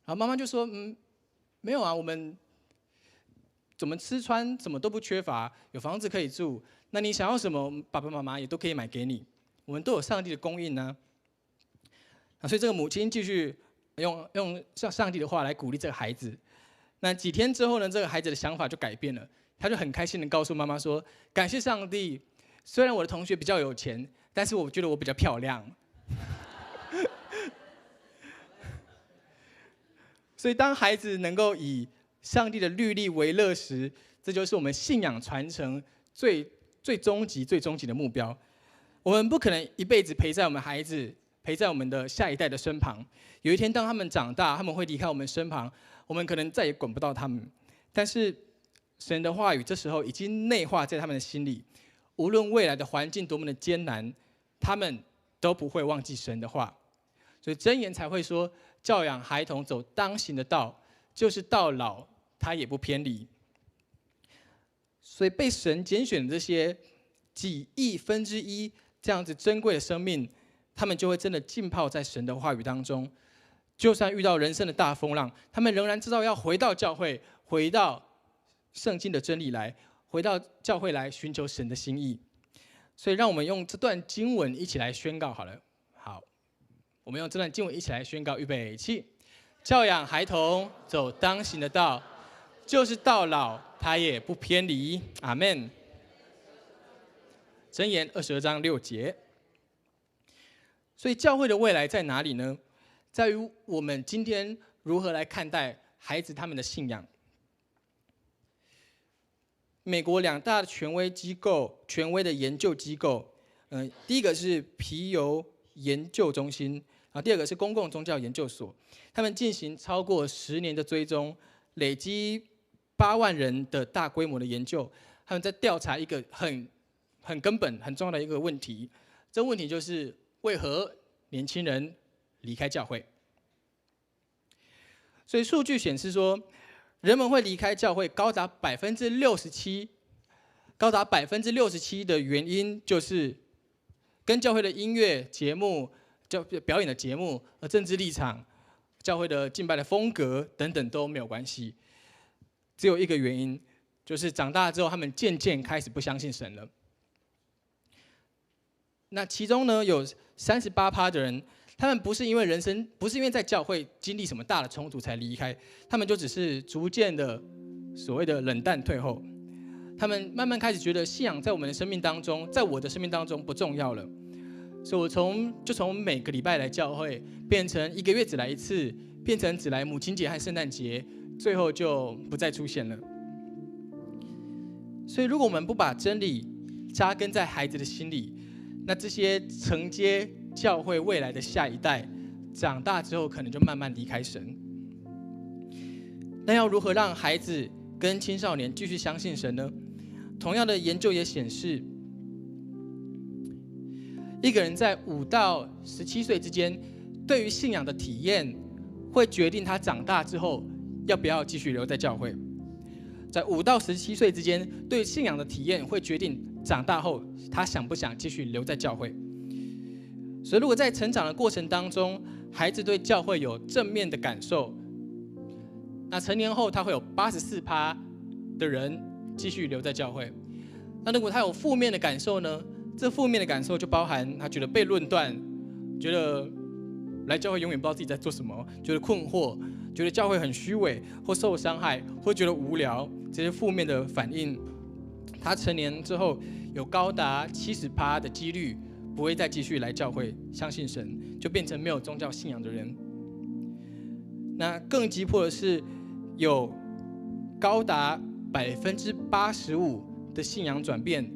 然后妈妈就说：“没有啊，我们怎么吃穿什么都不缺乏，有房子可以住。那你想要什么，爸爸妈妈也都可以买给你，我们都有上帝的供应呢。”所以这个母亲继续用上帝的话来鼓励这个孩子。那几天之后呢，这个孩子的想法就改变了。他就很开心的告诉妈妈说：“感谢上帝，虽然我的同学比较有钱，但是我觉得我比较漂亮。”所以当孩子能够以上帝的律例为乐时，这就是我们信仰传承最终极的目标。我们不可能一辈子陪在我们孩子、陪在我们的下一代的身旁。有一天当他们长大，他们会离开我们身旁，我们可能再也管不到他们。但是神的话语这时候已经内化在他们的心里，无论未来的环境多么的艰难，他们都不会忘记神的话。所以箴言才会说，教养孩童走当行的道，就是到老他也不偏离。所以被神拣选的这些几亿分之一这样子珍贵的生命，他们就会真的浸泡在神的话语当中。就算遇到人生的大风浪，他们仍然知道要回到教会，回到圣经的真理来，回到教会来寻求神的心意。所以让我们用这段经文一起来宣告好了。好，我们用这段经文一起来宣告，预备起。教养孩童走当行的道，就是到老他也不偏离。阿们。箴言22章6节。所以教会的未来在哪里呢？在于我们今天如何来看待孩子他们的信仰。美国2大的权威的研究机构，第一个是皮尤研究中心，然后第二个是公共宗教研究所，他们进行超过10年的追踪，累积8万人的大规模的研究，他们在调查一个很根本、很重要的一个问题，这问题就是为何年轻人离开教会。所以数据显示说，人们会离开教会高达67%，的原因就是跟教会的音乐节目、表演的节目、政治立场、教会的敬拜的风格等等都没有关系。只有一个原因，就是长大之后他们渐渐开始不相信神了。那其中呢，有38%的人，他们不是因为在教会经历什么大的冲突才离开，他们就只是逐渐的所谓的冷淡退后。他们慢慢开始觉得信仰在我的生命当中不重要了。所以我从每个礼拜来教会，变成1个月只来1次，变成只来母亲节和圣诞节，最后就不再出现了。所以如果我们不把真理扎根在孩子的心里，那这些承接教会未来的下一代长大之后，可能就慢慢离开神。那要如何让孩子跟青少年继续相信神呢？同样的研究也显示，一个人在5到17岁之间，对于信仰的体验，会决定他长大之后要不要继续留在教会。在5到17岁之间，对于信仰的体验会决定长大后他想不想继续留在教会。所以，如果在成长的过程当中，孩子对教会有正面的感受，那成年后他会有84%的人继续留在教会。那如果他有负面的感受呢？这负面的感受就包含他觉得被论断，觉得来教会永远不知道自己在做什么，觉得困惑，觉得教会很虚伪，或受伤害，或觉得无聊，这些负面的反应，他成年之后有高达70%的几率不会再继续来教会相信神，就变成没有宗教信仰的人。那更急迫的是，有高达85%的信仰转变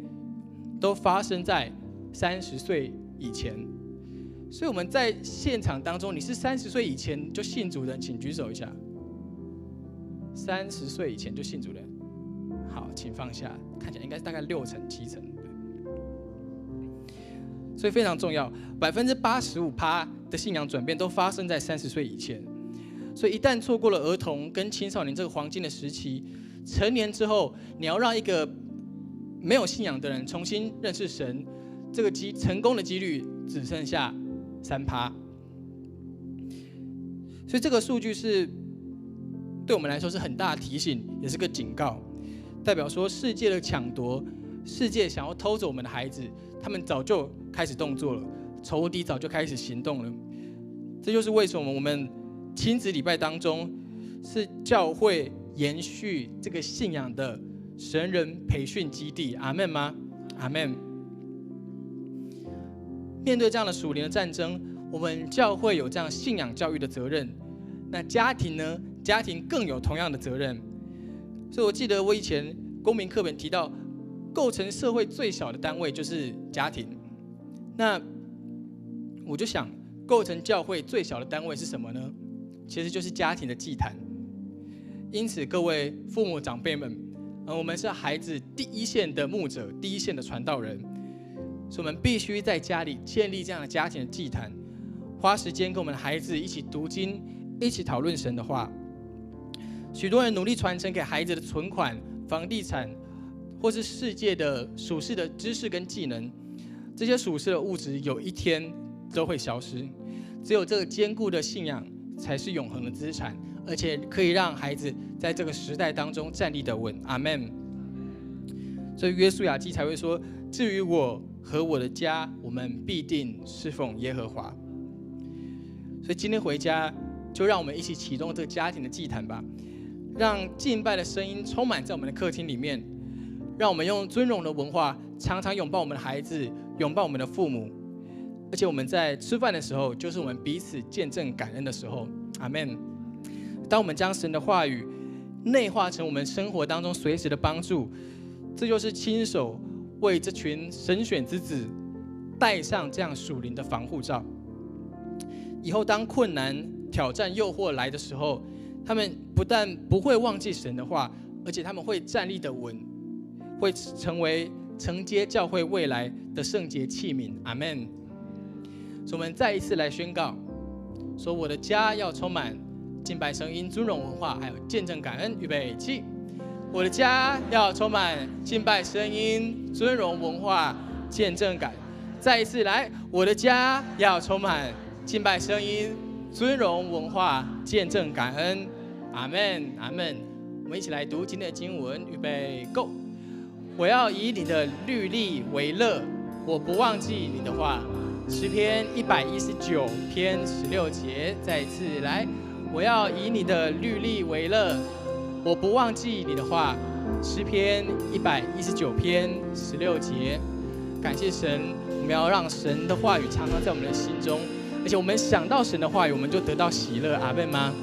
都发生在30岁以前。所以我们在现场当中，你是30岁以前就信主的人，请举手一下。30岁以前就信主的人，好，请放下。看起来应该是大概6成7成。所以非常重要，85%的信仰转变都发生在30岁以前。所以一旦错过了儿童跟青少年这个黄金的时期，成年之后，你要让一个没有信仰的人重新认识神，这个成功的几率只剩下3%。所以这个数据是对我们来说是很大的提醒，也是个警告，代表说世界的抢夺，世界想要偷走我们的孩子，他们早就开始动作了，仇敌早就开始行动了。这就是为什么我们亲子礼拜当中是教会延续这个信仰的神人培训基地。阿们吗？阿们。面对这样的属灵的战争，我们教会有这样信仰教育的责任。那家庭呢？家庭更有同样的责任。所以我记得我以前公民课本提到，构成社会最小的单位就是家庭。那我就想，构成教会最小的单位是什么呢？其实就是家庭的祭坛。因此，各位父母长辈们，我们是孩子第一线的牧者，第一线的传道人，所以我们必须在家里建立这样的家庭的祭坛，花时间跟我们的孩子一起读经，一起讨论神的话。许多人努力传承给孩子的存款、房地产，或是世界的属世的知识跟技能，这些属世的物质有一天都会消失，只有这个坚固的信仰才是永恒的资产，而且可以让孩子在这个时代当中站立得稳。阿们。所以约书亚记才会说：“至于我和我的家，我们必定侍奉耶和华。”所以今天回家，就让我们一起启动这个家庭的祭坛吧，让敬拜的声音充满在我们的客厅里面，让我们用尊荣的文化常常拥抱我们的孩子，拥抱我们的父母。而且我们在吃饭的时候，就是我们彼此见证感恩的时候。阿们。当我们将神的话语内化成我们生活当中随时的帮助，这就是亲手为这群神选之子戴上这样属灵的防护罩。以后当困难、挑战、诱惑来的时候，他们不但不会忘记神的话，而且他们会站立得稳，会成为承接教会未来的圣洁器皿。阿们。所以我们再一次来宣告，说我的家要充满敬拜声音、尊荣文化，还有见证感恩。预备起！我的家要充满敬拜声音、尊荣文化、见证感。再一次来，我的家要充满敬拜声音、尊荣文化、见证感恩。阿们，阿们。我们一起来读今天的经文。预备 ，Go！ 我要以你的律例为乐，我不忘记你的话。诗篇119篇16节，再一次来，我要以你的律例为乐，我不忘记你的话。诗篇119篇16节，感谢神，我们要让神的话语常常在我们的心中，而且我们想到神的话语，我们就得到喜乐。阿们吗？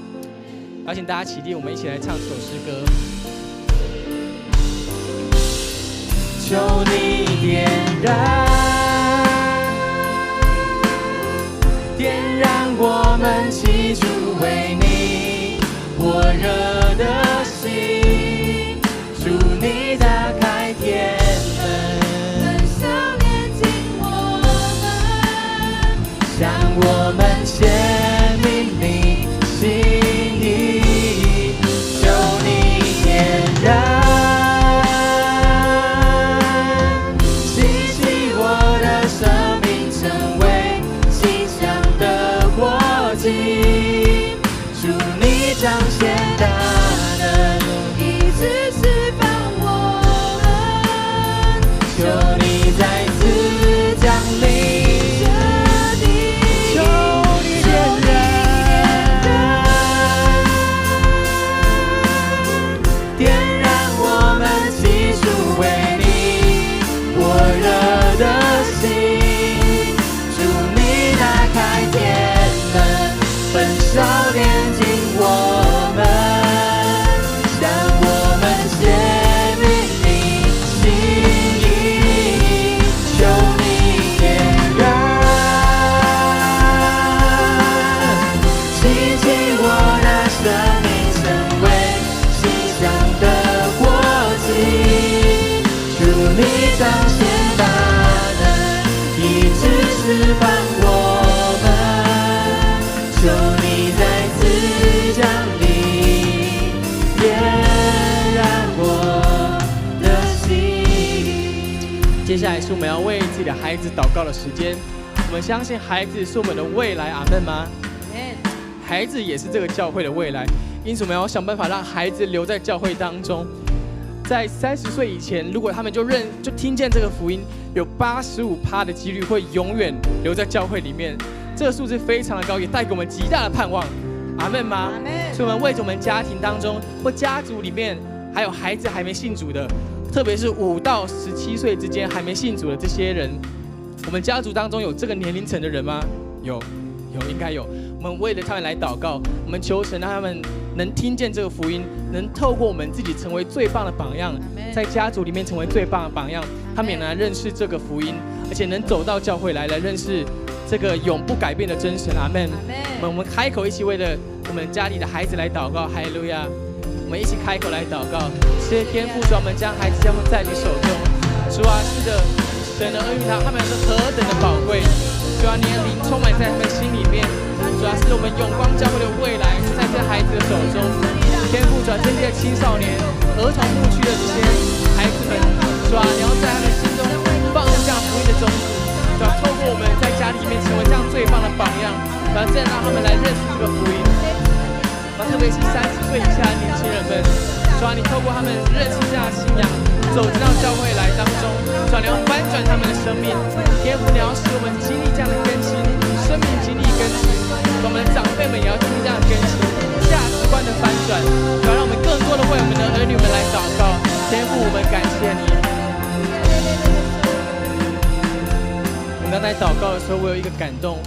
邀请大家起立，我们一起来唱这首诗歌。求你点燃点燃我们起初为你火热的心，主你打开天门，焚烧炼净我们，向我们显明你心意，求你点燃。彰显大能，一直释放我们，求你再次降临，求你点燃我们起初为你火热的心，主你打开天门，焚烧炼净我。彰显大能，一直释放我们，求你再次降临，点燃我的心。接下来是我们要为自己的孩子祷告的时间。我们相信孩子是我们的未来，阿们吗？孩子也是这个教会的未来，因此我们要想办法让孩子留在教会当中。在30岁以前，如果他们就听见这个福音，有85%的几率会永远留在教会里面。这个数字非常的高，也带给我们极大的盼望。阿们吗？阿们。所以我们为着我们家庭当中或家族里面还有孩子还没信主的，特别是5到17岁之间还没信主的这些人，我们家族当中有这个年龄层的人吗？有，应该有。我们为了他们来祷告，我们求神让他们能听见这个福音，能透过我们自己成为最棒的榜样，在家族里面成为最棒的榜样，他们也能认识这个福音，而且能走到教会来认识这个永不改变的真神。阿们。我们开口一起为了我们家里的孩子来祷告，哈利路亚！我们一起开口来祷告。谢谢天父，主，我们将孩子交在你手中。主啊，是的，神的恩于他们是何等的宝贵。主啊，你的灵充满在他们心里面。主啊，是我们永光教会的未来在这孩子的手中。天父，主啊，这些青少年、儿童牧区的这些孩子们，主啊，你要在他们心中放下福音的种子。主啊，透过我们在家里面成为这样最棒的榜样，然后再让他们来认识这个福音。特别是30岁以下的年轻人们，主啊，你透过他们认识这样的信仰，走进到教会来当中，主啊，你要翻转他们的生命。天父，你要使我们经历这样的更新，生命经历更新。我们的长辈们也要经历这样的更新，价值观的翻转。主啊，让我们更多的为我们的儿女们来祷告。天父，我们感谢你。我们刚才祷告的时候，我有一个感动。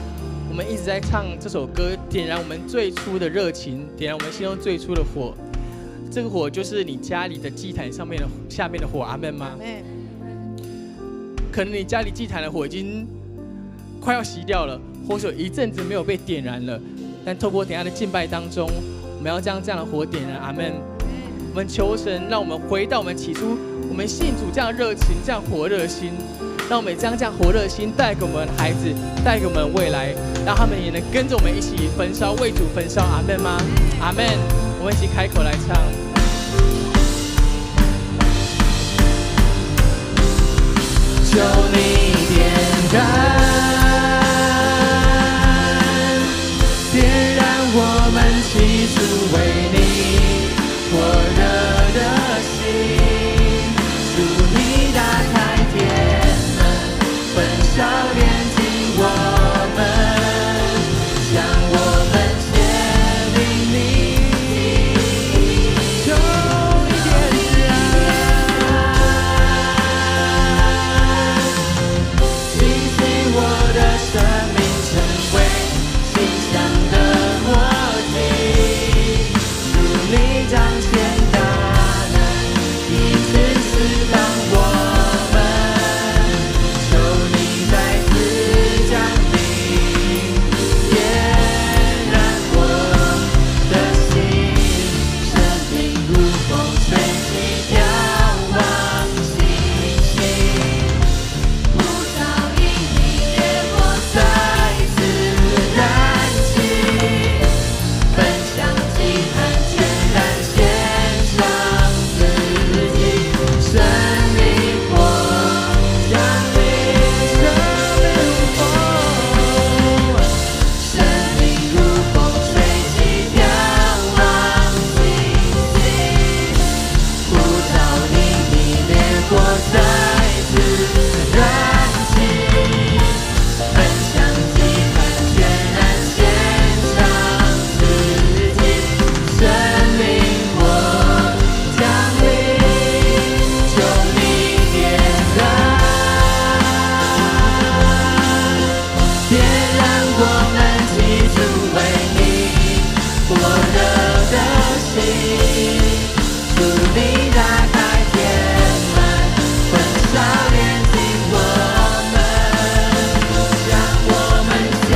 我们一直在唱这首歌，点燃我们最初的热情，点燃我们心中最初的火。这个火就是你家里的祭坛上面的下面的火，阿们吗？可能你家里祭坛的火已经快要熄掉了，或者有一阵子没有被点燃了。但透过等一下的敬拜当中，我们要将这样的火点燃，阿们。我们求神让我们回到我们起初我们信主这样热情、这样火热的心。让我们将这样火热的心带给我们的孩子，带给我们的未来，让他们也能跟着我们一起焚烧，为主焚烧。阿们吗？阿们。我们一起开口来唱。求你点燃我们起初为你火热的心，主你打开天。烧炼尽我们，向我们显明你，求你点燃，洗净我的生命，成为馨香的火祭，主主你打开天门，焚烧炼净我们，将我们生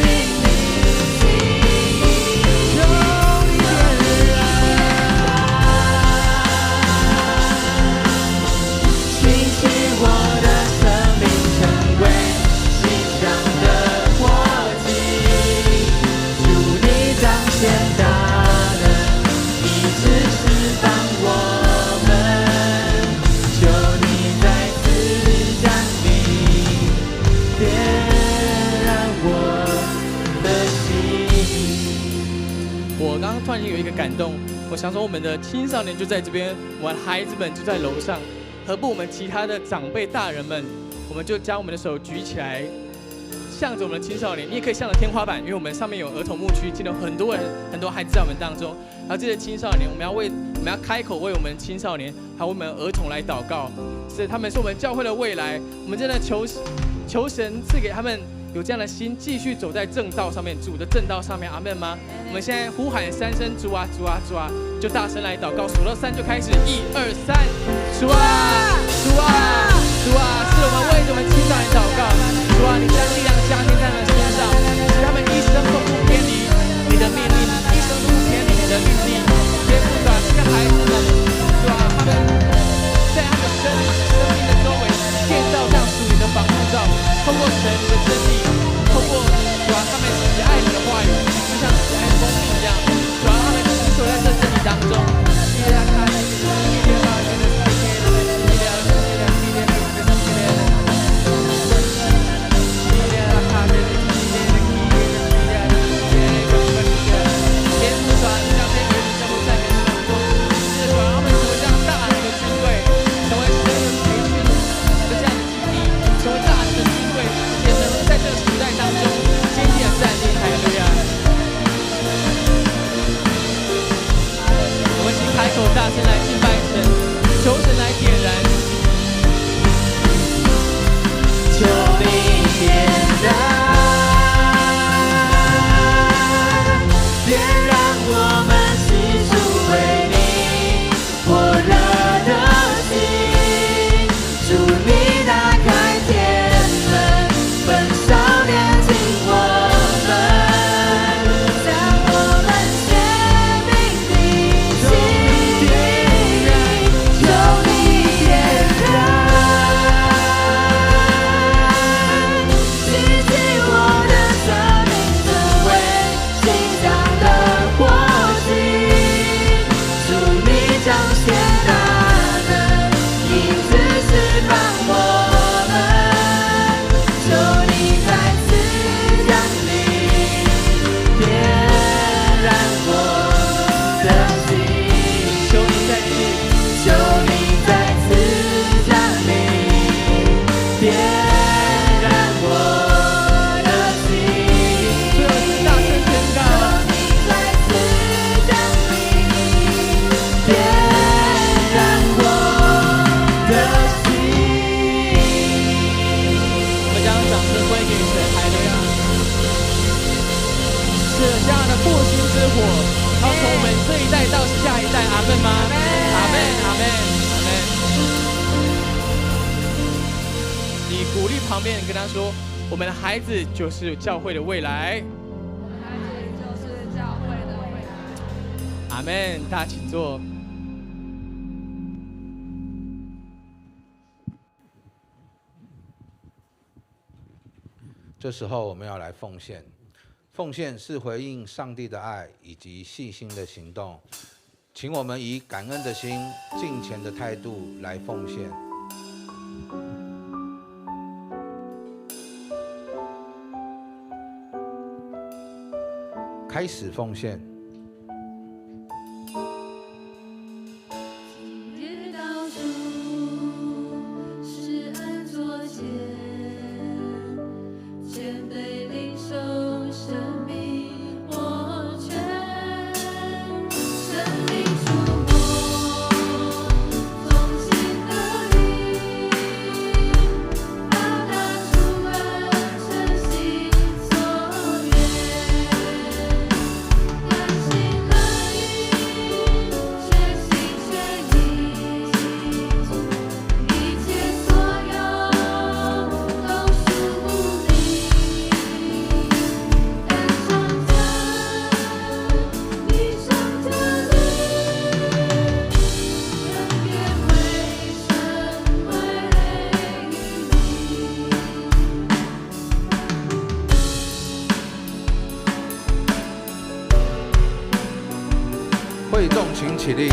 命里求你点燃，兴起我的生命成为心上的火祭，主你彰显大能，医治释放我们，求你再次降临，点燃我的心。我刚刚突然间有一个感动，我想说我们的青少年就在这边，我们的孩子们就在楼上，何不我们其他的长辈大人们，我们就将我们的手举起来，向着我们的青少年，你也可以向着天花板，因为我们上面有儿童牧区，今天有很多人很多孩子在我们当中，然后这些青少年，我们要开口为我们青少年还有我们儿童来祷告，是他们是我们教会的未来，我们真的求神赐给他们有这样的心，继续走在正道上面，主的正道上面，阿们吗？我们现在呼喊3声主啊主啊主啊，就大声来祷告，数到3就开始，1、2、3，主啊主啊主啊，是我们为着我们青少年祷告，主啊，你将力量加添在他们身上，使他们一生都不偏离你的命令，一生都不偏离你的律例。天父主啊，这个孩子们，主啊，他们在他们生命的周围建造这样属你的防护罩，透过神的真理，透过主啊，他们喜爱你的话语，就像喜爱蜂蜜一样，主啊，他们持守在这真理当中。大声来敬拜神，求神来点燃，求你点燃，点燃我们起初为你火热的心，主你打开天门，焚烧炼净我们，将我们生命里求你点鼓励旁边人跟他说：“我们的孩子就是教会的未来。”孩子就是教会的未来。阿们，大家请坐。这时候我们要来奉献，奉献是回应上帝的爱以及细心的行动，请我们以感恩的心、敬虔的态度来奉献。开始奉献。今日倒数，施恩作见，谦卑领受生命握拳，生命触摸，从心得力，表达出恩诚心所愿。会众请起立。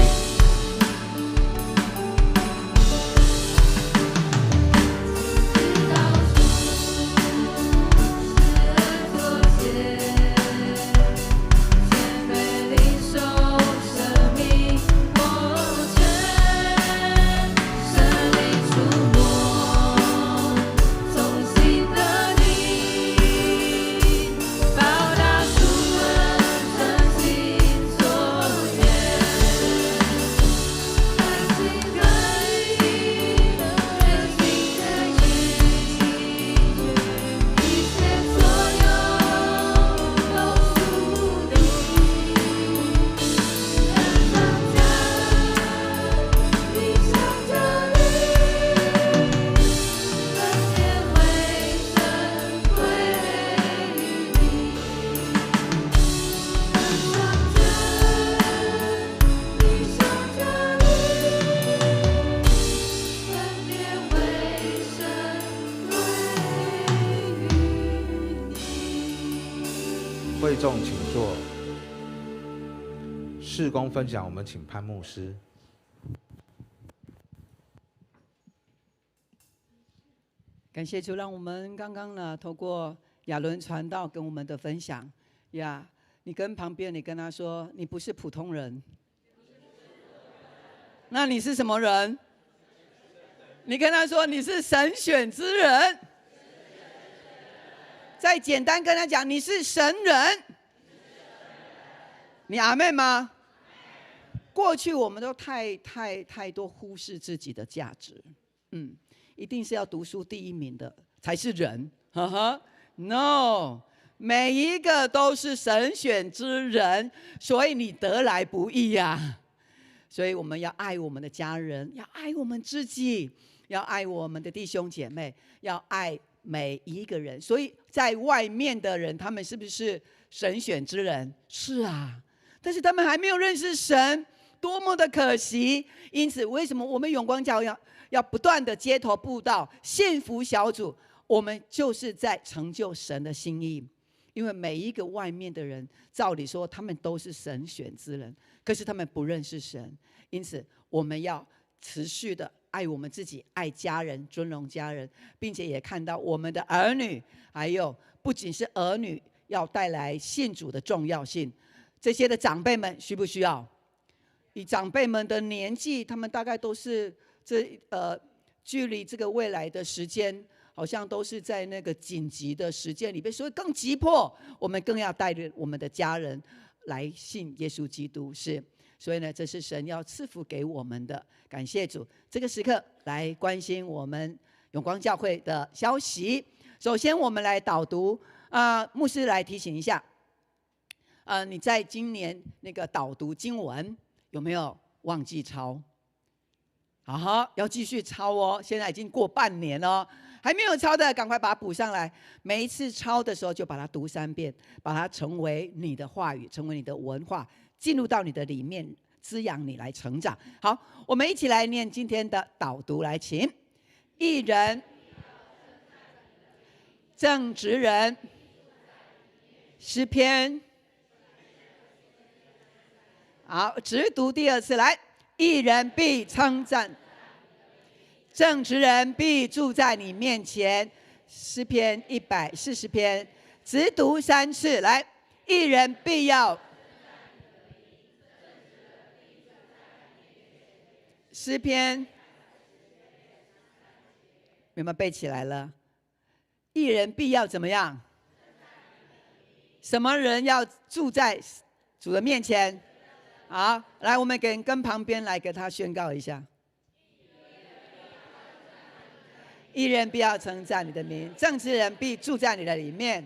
会众请坐。事工分享，我们请潘牧师。感谢主，让我们刚刚呢，透过亚伦传道跟我们的分享呀，你跟旁边你跟他说，你不是普通人，那你是什么人？你跟他说你是神选之人。再简单跟他讲，你是神人。你阿们吗？过去我们都太多忽视自己的价值，一定是要读书第一名的才是人，No， 每一个都是神选之人，所以你得来不易呀。所以我们要爱我们的家人，要爱我们自己，要爱我们的弟兄姐妹，要爱每一个人。所以在外面的人，他们是不是神选之人？是啊，但是他们还没有认识神，多么的可惜。因此为什么我们永光教要不断的街头布道、幸福小组，我们就是在成就神的心意。因为每一个外面的人，照理说他们都是神选之人，可是他们不认识神。因此我们要持续的爱我们自己，爱家人，尊荣家人，并且也看到我们的儿女，还有不仅是儿女要带来信主的重要性，这些的长辈们需不需要？以长辈们的年纪，他们大概都是距离这个未来的时间，好像都是在那个紧急的时间里面，所以更急迫，我们更要带领我们的家人来信耶稣基督。是，所以呢，这是神要赐福给我们的。感谢主，这个时刻来关心我们永光教会的消息。首先，我们来导读牧师来提醒一下，你在今年那个导读经文有没有忘记抄？好，要继续抄哦。现在已经过半年了，还没有抄的，赶快把它补上来。每一次抄的时候，就把它读3遍，把它成为你的话语，成为你的文化，进入到你的里面，滋养你来成长。好，我们一起来念今天的导读，来，请。义人、正直人，诗篇。好，直读第2次，来。义人必称赞，正直人必住在你面前。诗篇140篇，直读3次，来。义人必要，诗篇有没有背起来了？义人必要怎么样？什么人要住在主的面前？好，来，我们跟旁边来给他宣告一下。义人必要称赞你的名，正直人必住在你的里面。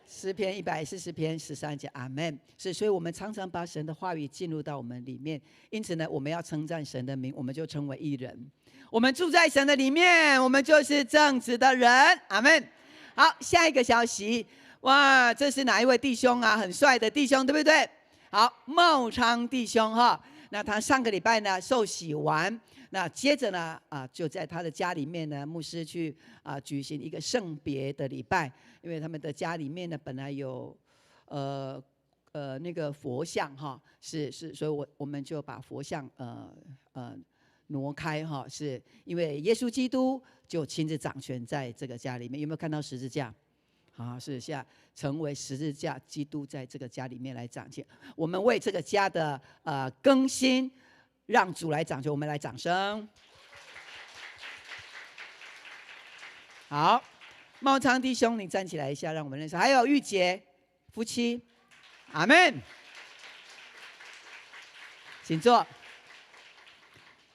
诗篇140篇13节，阿们。是，所以我们常常把神的话语进入到我们里面，因此呢，我们要称赞神的名，我们就成为义人。我们住在神的里面，我们就是正直的人，阿们。好，下一个消息，哇，这是哪一位弟兄啊？很帅的弟兄，对不对？好，茂昌弟兄哈，那他上个礼拜呢受洗完，那接着呢就在他的家里面呢，牧师去举行一个圣别的礼拜，因为他们的家里面呢本来有那个佛像哈，是，所以我们就把佛像挪开哈，是因为耶稣基督就亲自掌权在这个家里面。有没有看到十字架？啊，是下成为十字架，基督在这个家里面来掌权。我们为这个家的更新，让主来掌权。我们来掌声。好，茂昌弟兄，你站起来一下，让我们认识。还有玉洁夫妻，阿们。请坐。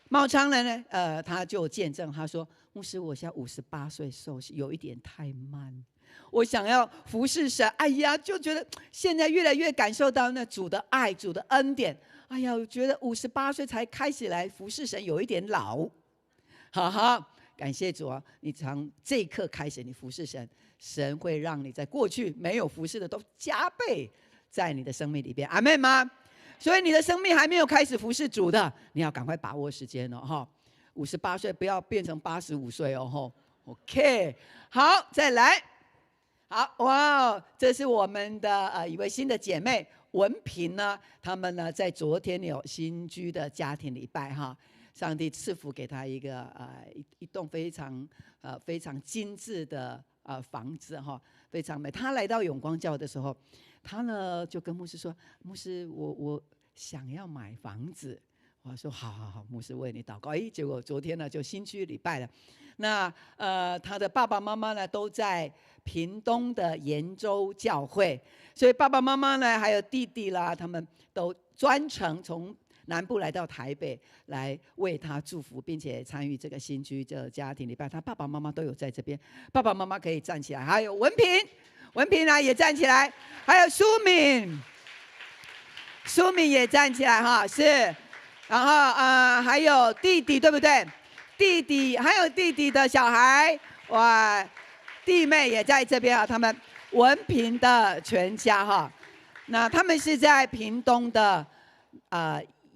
茂昌人呢，他就见证，他说：“牧师，我现在58岁受洗，有一点太慢。我想要服侍神，哎呀，就觉得现在越来越感受到那主的爱、主的恩典。哎呀，我觉得58岁才开始来服侍神，有一点老。哈哈，感谢主啊！你从这一刻开始，你服侍神，神会让你在过去没有服侍的都加倍在你的生命里边。阿们吗？所以你的生命还没有开始服侍主的，你要赶快把握时间哦，哈！58岁不要变成85岁哦，哈。OK， 好，再来。好，哇，这是我们的一位新的姐妹文萍呢，他们呢在昨天有新居的家庭礼拜哈，上帝赐福给她一个一栋非常精致的房子哈，非常美。她来到永光教的时候，她呢就跟牧师说：“牧师，我想要买房子。”我说：“好，牧师为你祷告。”结果昨天呢就新居礼拜了。那他的爸爸妈妈呢都在屏东的延州教会，所以爸爸妈妈呢还有弟弟啦，他们都专程从南部来到台北来为他祝福，并且参与这个新居的家庭礼拜。他爸爸妈妈都有在这边，爸爸妈妈可以站起来。还有文萍呢也站起来，还有苏敏也站起来哈，是。然后还有弟弟，对不对？弟弟还有弟弟的小孩，哇，弟妹也在这边啊。他们文萍的全家哈，那他们是在屏东的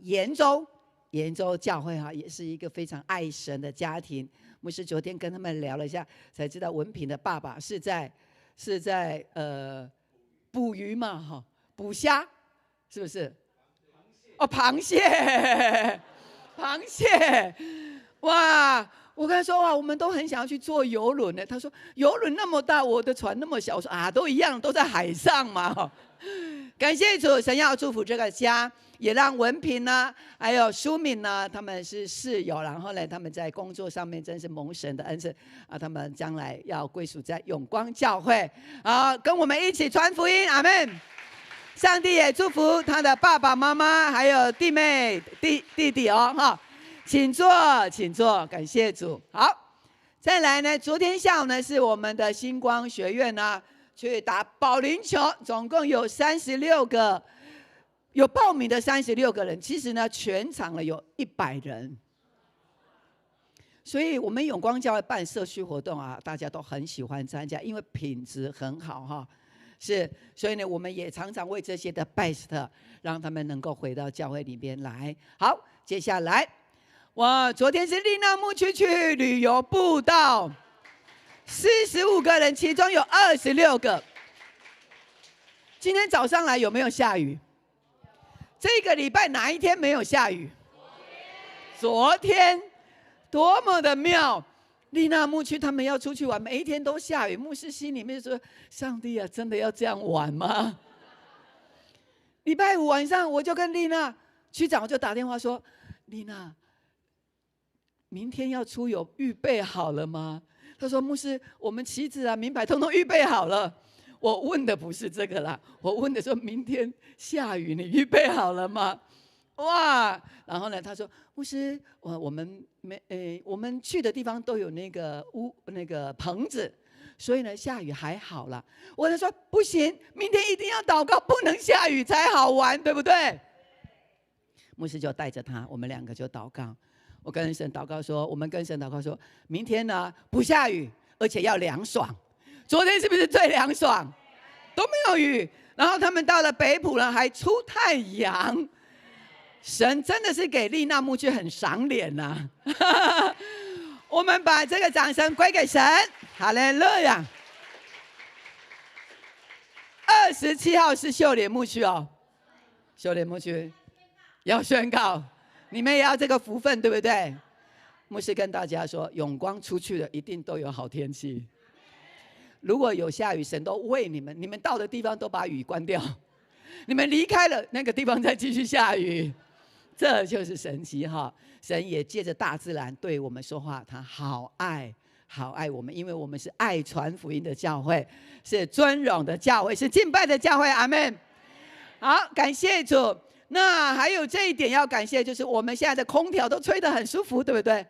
延州教会哈，也是一个非常爱神的家庭。牧师昨天跟他们聊了一下，才知道文萍的爸爸是在捕鱼嘛哈，捕虾是不是？哦，螃蟹。哇！我跟他说哇，我们都很想要去坐邮轮呢。他说邮轮那么大，我的船那么小。我说都一样，都在海上嘛。感谢主，神要祝福这个家，也让文萍呢，还有舒敏呢，他们是室友，然后呢，他们在工作上面真是蒙神的恩赐啊。他们将来要归属在永光教会啊，跟我们一起传福音，阿们。上帝也祝福他的爸爸妈妈，还有弟妹、弟弟哦，哈。请坐，感谢主。好，再来呢，昨天下午呢是我们的星光学院呢去打保龄球，总共有36个，有报名的36个人，其实呢全场呢有100人，所以我们永光教会办社区活动啊，大家都很喜欢参加，因为品质很好哈。是，所以呢，我们也常常为这些的 best 让他们能够回到教会里边来。好，接下来。哇！昨天是丽娜牧区去旅游步道，45个人，其中有26个。今天早上来有没有下雨？这个礼拜哪一天没有下雨？昨天，多么的妙！丽娜牧区他们要出去玩，每一天都下雨。牧师心里面说：“上帝啊，真的要这样玩吗？”礼拜5晚上，我就跟丽娜区长就打电话说：“丽娜。”明天要出游，预备好了吗？他说：“牧师，我们旗子啊、名牌通通预备好了。”我问的不是这个啦，我问的说明天下雨，你预备好了吗？哇！然后呢，他说：“牧师，我们去的地方都有那个棚子，所以呢下雨还好啦。”我跟他说：“不行，明天一定要祷告，不能下雨才好玩，对不对？”牧师就带着他，我们2个就祷告。我跟神祷告说，我们跟神祷告说，明天呢不下雨，而且要凉爽。昨天是不是最凉爽？都没有雨。然后他们到了北埔呢，还出太阳。神真的是给丽娜牧区很赏脸呐！我们把这个掌声归给神，哈利路亚27号是秀莲牧区哦，秀莲牧区要宣告，你们也要这个福分，对不对？牧师跟大家说，永光出去的一定都有好天气。如果有下雨，神都为你们，你们到的地方都把雨关掉，你们离开了那个地方再继续下雨，这就是神奇哈！神也借着大自然对我们说话，他好爱我们，因为我们是爱传福音的教会，是尊荣的教会，是敬拜的教会。阿们。好，感谢主。那还有这一点要感谢，就是我们现在的空调都吹得很舒服，对不对？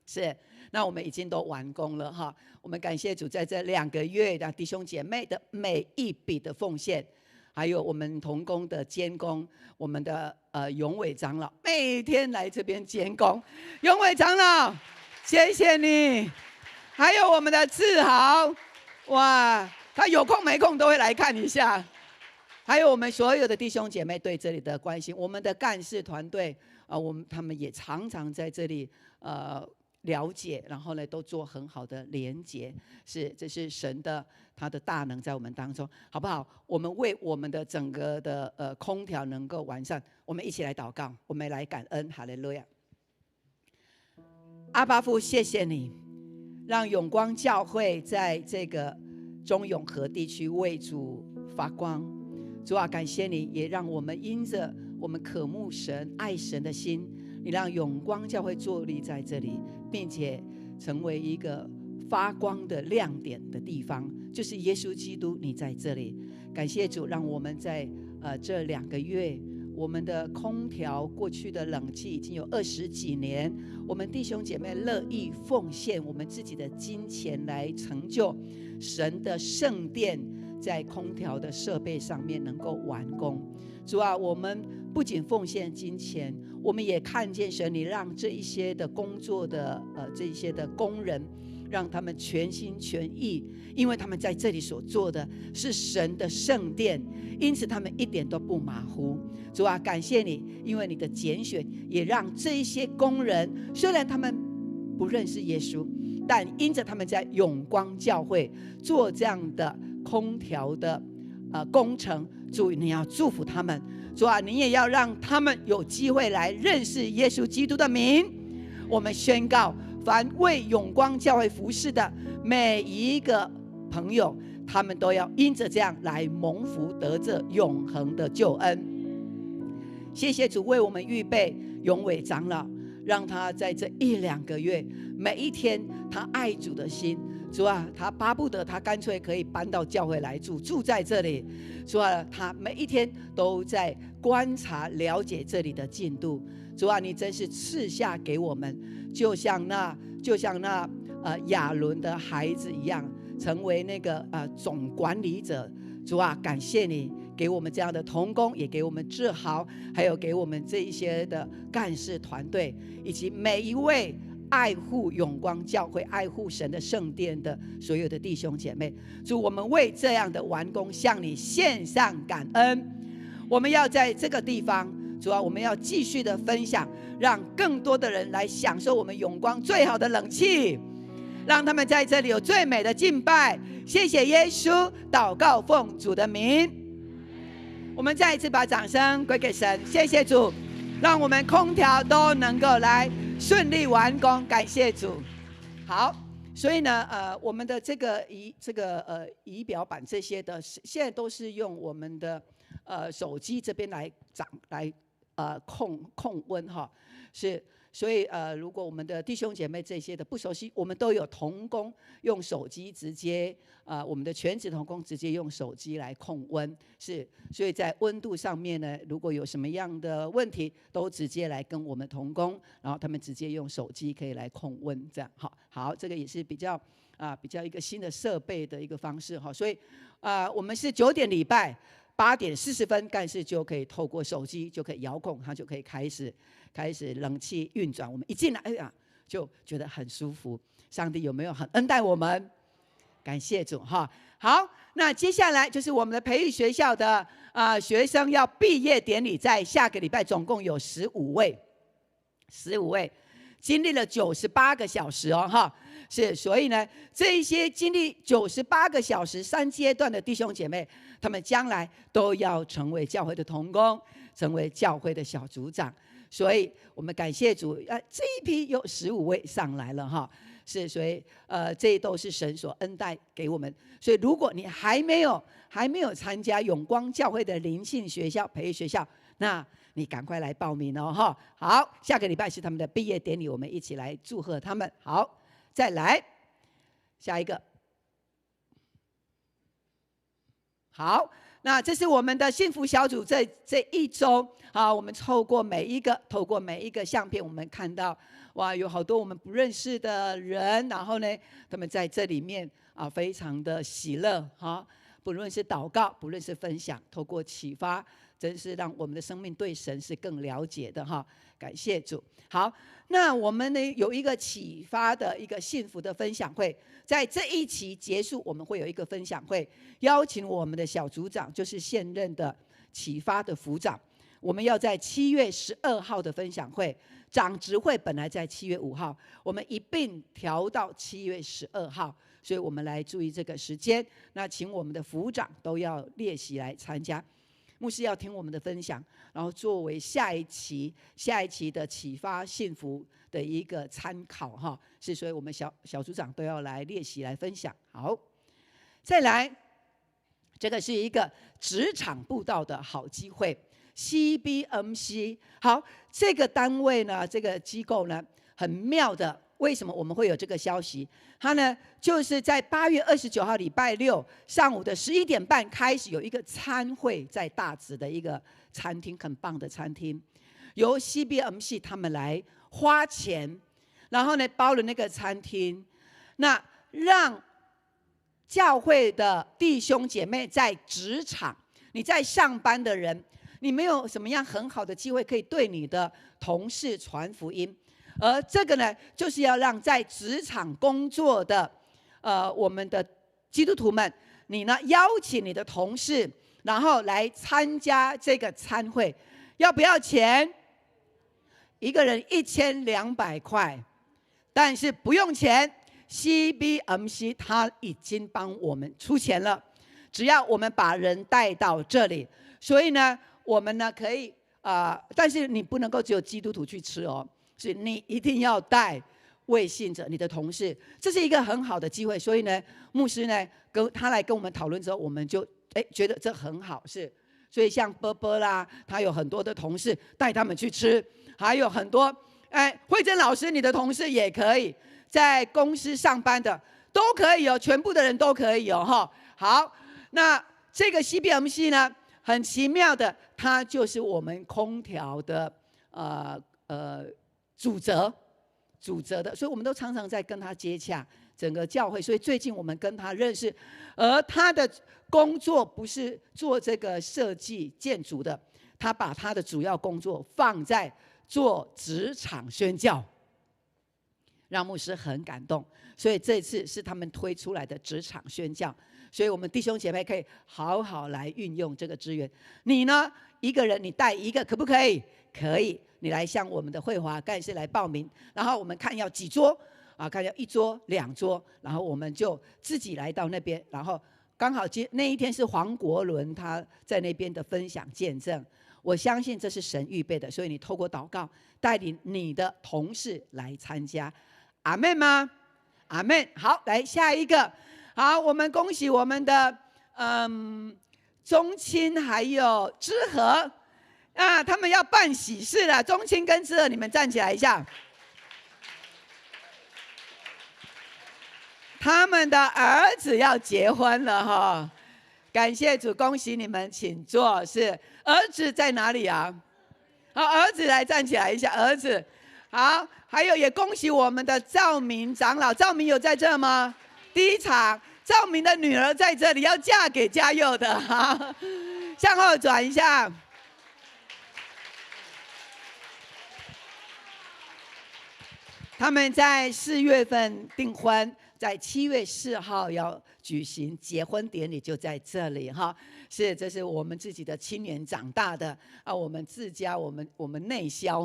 是。那我们已经都完工了哈。我们感谢主，在这2个月的弟兄姐妹的每一笔的奉献，还有我们同工的监工，我们的永伟长老每天来这边监工，永伟长老，谢谢你。还有我们的志豪，哇，他有空没空都会来看一下。还有我们所有的弟兄姐妹对这里的关心，我们的干事团队他们也常常在这里了解，然后呢都做很好的连结，这是神的他的大能在我们当中，好不好？我们为我们的整个的空调能够完善，我们一起来祷告，我们来感恩，哈利路亚。阿爸父，谢谢你，让永光教会在这个中永和地区为主发光。主啊，感谢你，也让我们因着我们渴慕神、爱神的心，你让永光教会坐立在这里，并且成为一个发光的亮点的地方，就是耶稣基督你在这里。感谢主，让我们在这2个月，我们的空调过去的冷气已经有20几年，我们弟兄姐妹乐意奉献我们自己的金钱来成就神的圣殿，在空调的设备上面能够完工。主啊，我们不仅奉献金钱，我们也看见神你让这一些的工作的这一些的工人，让他们全心全意，因为他们在这里所做的是神的圣殿，因此他们一点都不马虎。主啊，感谢你，因为你的拣选也让这一些工人，虽然他们不认识耶稣，但因着他们在永光教会做这样的空调的工程，主你要祝福他们。主啊，你也要让他们有机会来认识耶稣基督的名。我们宣告，凡为永光教会服侍的每一个朋友，他们都要因着这样来蒙福，得着永恒的救恩。谢谢主为我们预备永伟长老，让他在这1、2个月，每一天他爱主的心，主啊，他巴不得他干脆可以搬到教会来住在这里。主啊，他每一天都在观察了解这里的进度。主啊，你真是赐下给我们，就像那亚伦的孩子一样，成为那个总管理者。主啊，感谢你给我们这样的同工，也给我们志豪，还有给我们这一些的干事团队，以及每一位爱护永光教会、爱护神的圣殿的所有的弟兄姐妹。主，我们为这样的完工向你献上感恩。我们要在这个地方，主啊，我们要继续的分享，让更多的人来享受我们永光最好的冷气，让他们在这里有最美的敬拜。谢谢耶稣，祷告奉主的名。我们再一次把掌声归给神，谢谢主，让我们空调都能够来顺利完工，感谢主。好，所以呢，我们的这个仪表板这些的，现在都是用我们的手机这边来控温哈，是。所以如果我们的弟兄姐妹这些的不熟悉，我们都有同工用手机直接我们的全职同工直接用手机来控温，是。所以在温度上面呢，如果有什么样的问题，都直接来跟我们同工，然后他们直接用手机可以来控温，这样好，这个也是比较一个新的设备的一个方式哈。所以我们是9点礼拜8点40分，干事就可以透过手机就可以遥控，它就可以开始冷气运转。我们一进来，哎呀，就觉得很舒服。上帝有没有很恩待我们？感谢主哈。好，那接下来就是我们的培育学校的学生要毕业典礼，在下个礼拜总共有15位。经历了98个小时哦，哈，是，所以呢，这一些经历98个小时3阶段的弟兄姐妹，他们将来都要成为教会的同工，成为教会的小组长。所以我们感谢主，这一批有15位上来了哈，是，所以这都是神所恩待给我们。所以如果你还没有参加永光教会的灵性学校培育学校，那你赶快来报名哦哈。好，下个礼拜是他们的毕业典礼，我们一起来祝贺他们。好，再来下一个。好，那这是我们的幸福小组这一周啊，我们透过每一个相片，我们看到哇，有好多我们不认识的人，然后呢，他们在这里面啊，非常的喜乐哈。不论是祷告，不论是分享，透过启发，真是让我们的生命对神是更了解的哈。感谢主。好，那我们呢有一个启发的一个幸福的分享会，在这一期结束，我们会有一个分享会，邀请我们的小组长，就是现任的启发的副长，我们要在7月12号的分享会，长执会本来在7月5号，我们一并调到7月12号，所以我们来注意这个时间。那请我们的副长都要列席来参加。牧师要听我们的分享，然后作为下一期的启发幸福的一个参考哈，是，所以我们小组长都要来列席来分享。好，再来，这个是一个职场布道的好机会 ，CBMC。好，这个单位呢，这个机构呢，很妙的。为什么我们会有这个消息？它呢，就是在8月29号礼拜六上午的11点半开始有一个餐会，在大直的一个餐厅，很棒的餐厅，由 CBMC 他们来花钱，然后呢包了那个餐厅，那让教会的弟兄姐妹在职场，你在上班的人，你没有什么样很好的机会可以对你的同事传福音。而这个呢，就是要让在职场工作的，我们的基督徒们，你呢邀请你的同事，然后来参加这个餐会，要不要钱？一个人1200块，但是不用钱 ，CBMC 他已经帮我们出钱了，只要我们把人带到这里，所以呢，我们呢可以但是你不能够只有基督徒去吃哦。是你一定要带未信者，你的同事，这是一个很好的机会。所以呢，牧师呢他来跟我们讨论之后，我们就觉得这很好，是。所以像波波啦，他有很多的同事带他们去吃，还有很多慧珍老师，你的同事也可以在公司上班的都可以哦，全部的人都可以哦哈。好，那这个 CBMC 呢，很奇妙的，它就是我们空调的主责的，所以我们都常常在跟他接洽整个教会。所以最近我们跟他认识，而他的工作不是做这个设计建筑的，他把他的主要工作放在做职场宣教，让牧师很感动。所以这次是他们推出来的职场宣教，所以我们弟兄姐妹可以好好来运用这个资源。你呢，一个人你带一个，可不可以？可以。你来向我们的慧华干事来报名，然后我们看要几桌看要1桌2桌，然后我们就自己来到那边，然后刚好那一天是黄国伦他在那边的分享见证，我相信这是神预备的，所以你透过祷告带领你的同事来参加，阿们吗？阿们。好，来下一个。好，我们恭喜我们的宗亲还有知和他们要办喜事了。宗亲跟知和，你们站起来一下。他们的儿子要结婚了哈，感谢主，恭喜你们，请坐。是儿子在哪里啊？好，儿子来站起来一下，儿子。好，还有也恭喜我们的赵明长老，赵明有在这吗？第一场，赵明的女儿在这里，要嫁给嘉佑的哈，向后转一下。他们在4月份订婚，在7月4号要举行结婚典礼，就在这里哈。这是我们自己的亲缘长大的我们自家，我们内销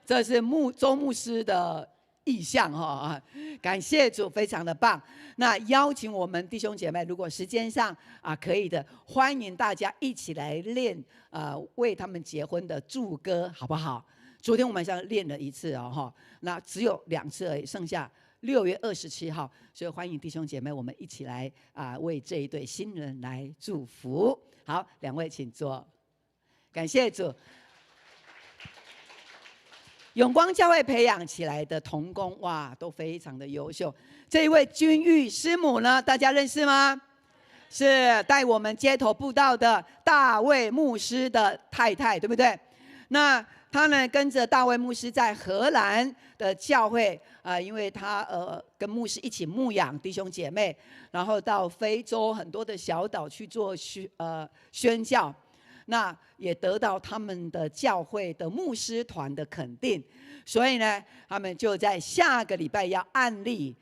这是周牧师的意向哈，感谢主，非常的棒。那邀请我们弟兄姐妹，如果时间上可以的，欢迎大家一起来练为他们结婚的祝歌，好不好？昨天我们晚上练了一次哦，那只有2次而已，剩下6月27号，所以欢迎弟兄姐妹，我们一起来为这一对新人来祝福。好，2位请坐，感谢主。永光教会培养起来的同工，哇，都非常的优秀。这一位君玉师母呢，大家认识吗？是带我们街头布道的大卫牧师的太太，对不对？那他呢，跟着大卫牧师在荷兰的教会因为他跟牧师一起牧养弟兄姐妹，然后到非洲很多的小岛去做宣教。那也得到他们的教会的牧师团的肯定，所以呢，他们就在下个礼拜要按立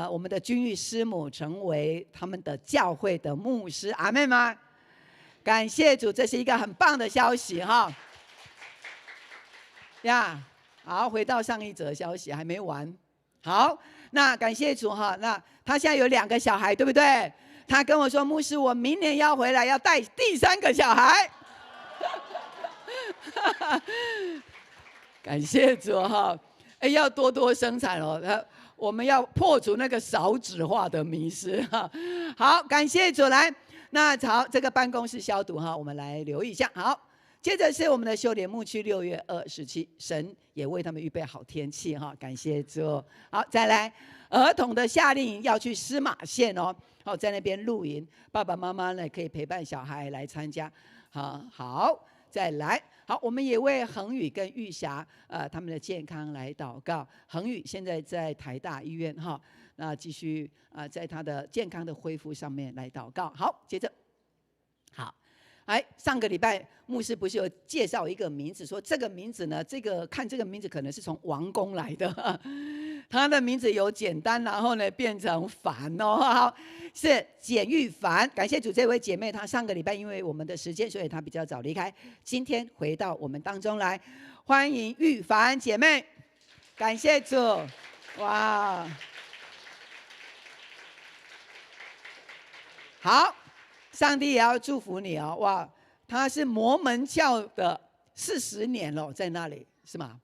我们的君玉师母成为他们的教会的牧师，阿们吗？感谢主，这是一个很棒的消息哈。呀，好，回到上一则消息还没完。好，那感谢主哈。那他现在有2个小孩，对不对？他跟我说，牧师，我明年要回来，要带第3个小孩。感谢主哈，要多多生产哦。我们要破除那个少子化的迷思哈。好，感谢主，来，那好，这个办公室消毒哈，我们来留意一下。好，接着是我们的秀莲牧区6月27，神也为他们预备好天气哈，感谢主。好，再来，儿童的夏令营要去司马县哦，好，在那边露营，爸爸妈妈呢可以陪伴小孩来参加。好。再来，好，我们也为恒宇跟玉霞他们的健康来祷告。恒宇现在在台大医院哈，那继续在他的健康的恢复上面来祷告。好，接着，好，上个礼拜牧师不是有介绍一个名字，说这个名字呢，看这个名字可能是从王宫来的，他的名字由简单，然后呢变成繁哦，好，是简玉凡。感谢主，这位姐妹她上个礼拜因为我们的时间，所以她比较早离开，今天回到我们当中来，欢迎玉凡姐妹，感谢主，哇，好，上帝也要祝福你哦，哇，她是摩门教的40年了，在那里是吗？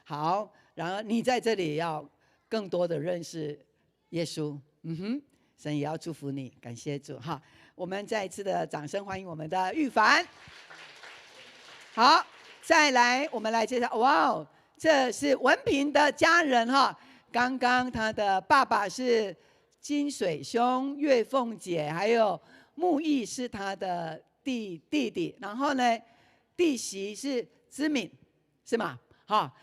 好。然而你在这里要更多的认识耶稣，神也要祝福你，感谢主哈！我们再一次的掌声欢迎我们的玉凡。好，再来我们来介绍，哇哦，这是文平的家人哈。刚刚他的爸爸是金水兄、月凤姐，还有木易是他的弟弟，然后呢，弟媳是知敏，是吗？好。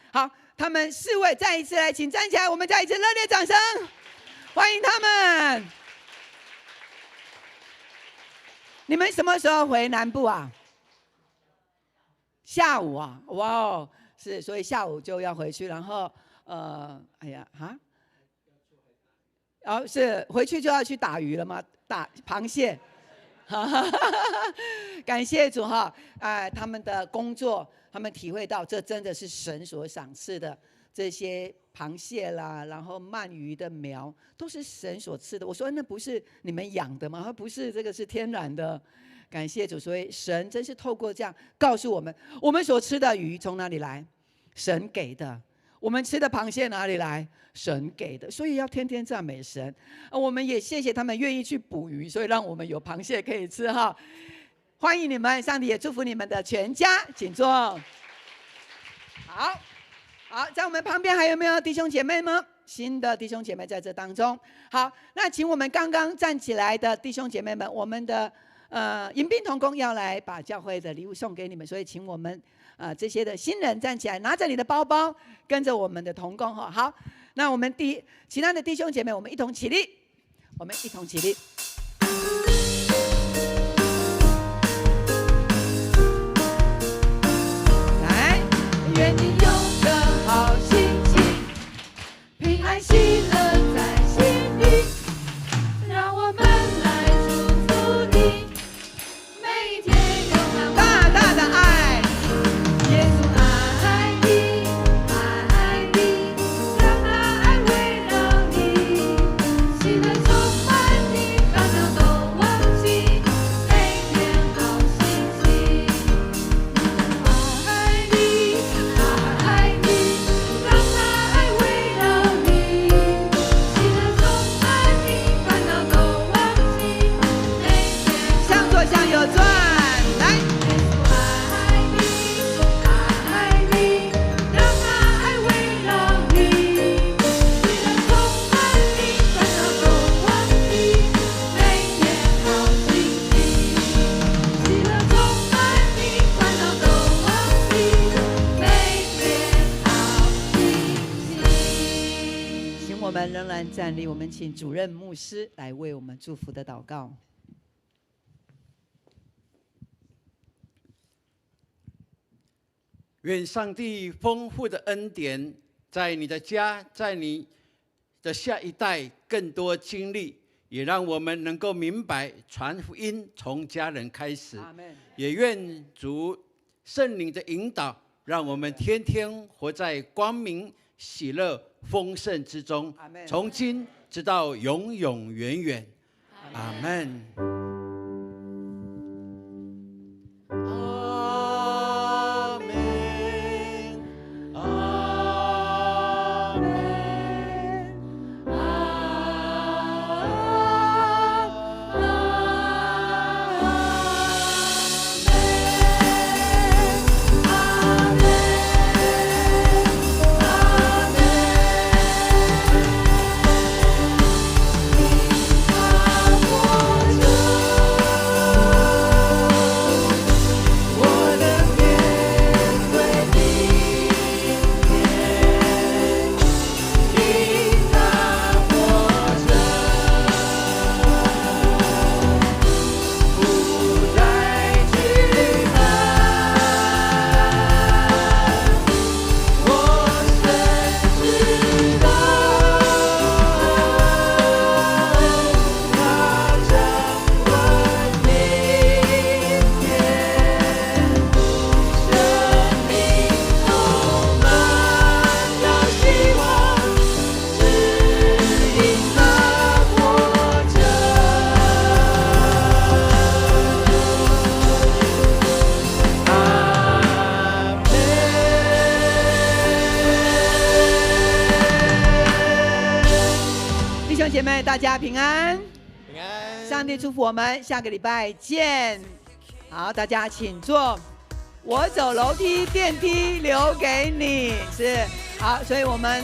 他们4位再一次来，请站起来，我们再一次热烈掌声，欢迎他们。你们什么时候回南部啊？下午啊，哇哦，是，所以下午就要回去，然后是回去就要去打鱼了吗？打螃蟹。感谢主哈，他们的工作，他们体会到这真的是神所赏赐的，这些螃蟹啦，然后鳗鱼的苗都是神所赐的。我说那不是你们养的吗？不是，这个是天然的。感谢主，所以神真是透过这样告诉我们，我们所吃的鱼从哪里来？神给的。我们吃的螃蟹哪里来？神给的，所以要天天赞美神。我们也谢谢他们愿意去捕鱼，所以让我们有螃蟹可以吃哈。欢迎你们，上帝也祝福你们的全家，请坐。好，在我们旁边还有没有弟兄姐妹吗？新的弟兄姐妹在这当中。好，那请我们刚刚站起来的弟兄姐妹们，我们的迎宾同工要来把教会的礼物送给你们，所以请我们这些的新人站起来，拿着你的包包，跟着我们的同工哈。好，那我们其他的弟兄姐妹，我们一同起立，我们一同起立。来，愿你有个好心情，平安喜乐在心里，让我们来祝福你，每一天有大大的爱。耶稣爱你，我们仍然站立，我们请主任牧师来为我们祝福的祷告。愿上帝丰富的恩典在你的家，在你的下一代更多经历，也让我们能够明白传福音从家人开始。也愿主圣灵的引导，让我们天天活在光明、喜乐、丰盛之中，从今直到永永远远。阿们。姐妹，大家平安，平安。上帝祝福我们，下个礼拜见。好，大家请坐。我走楼梯，电梯留给你。是好，所以我们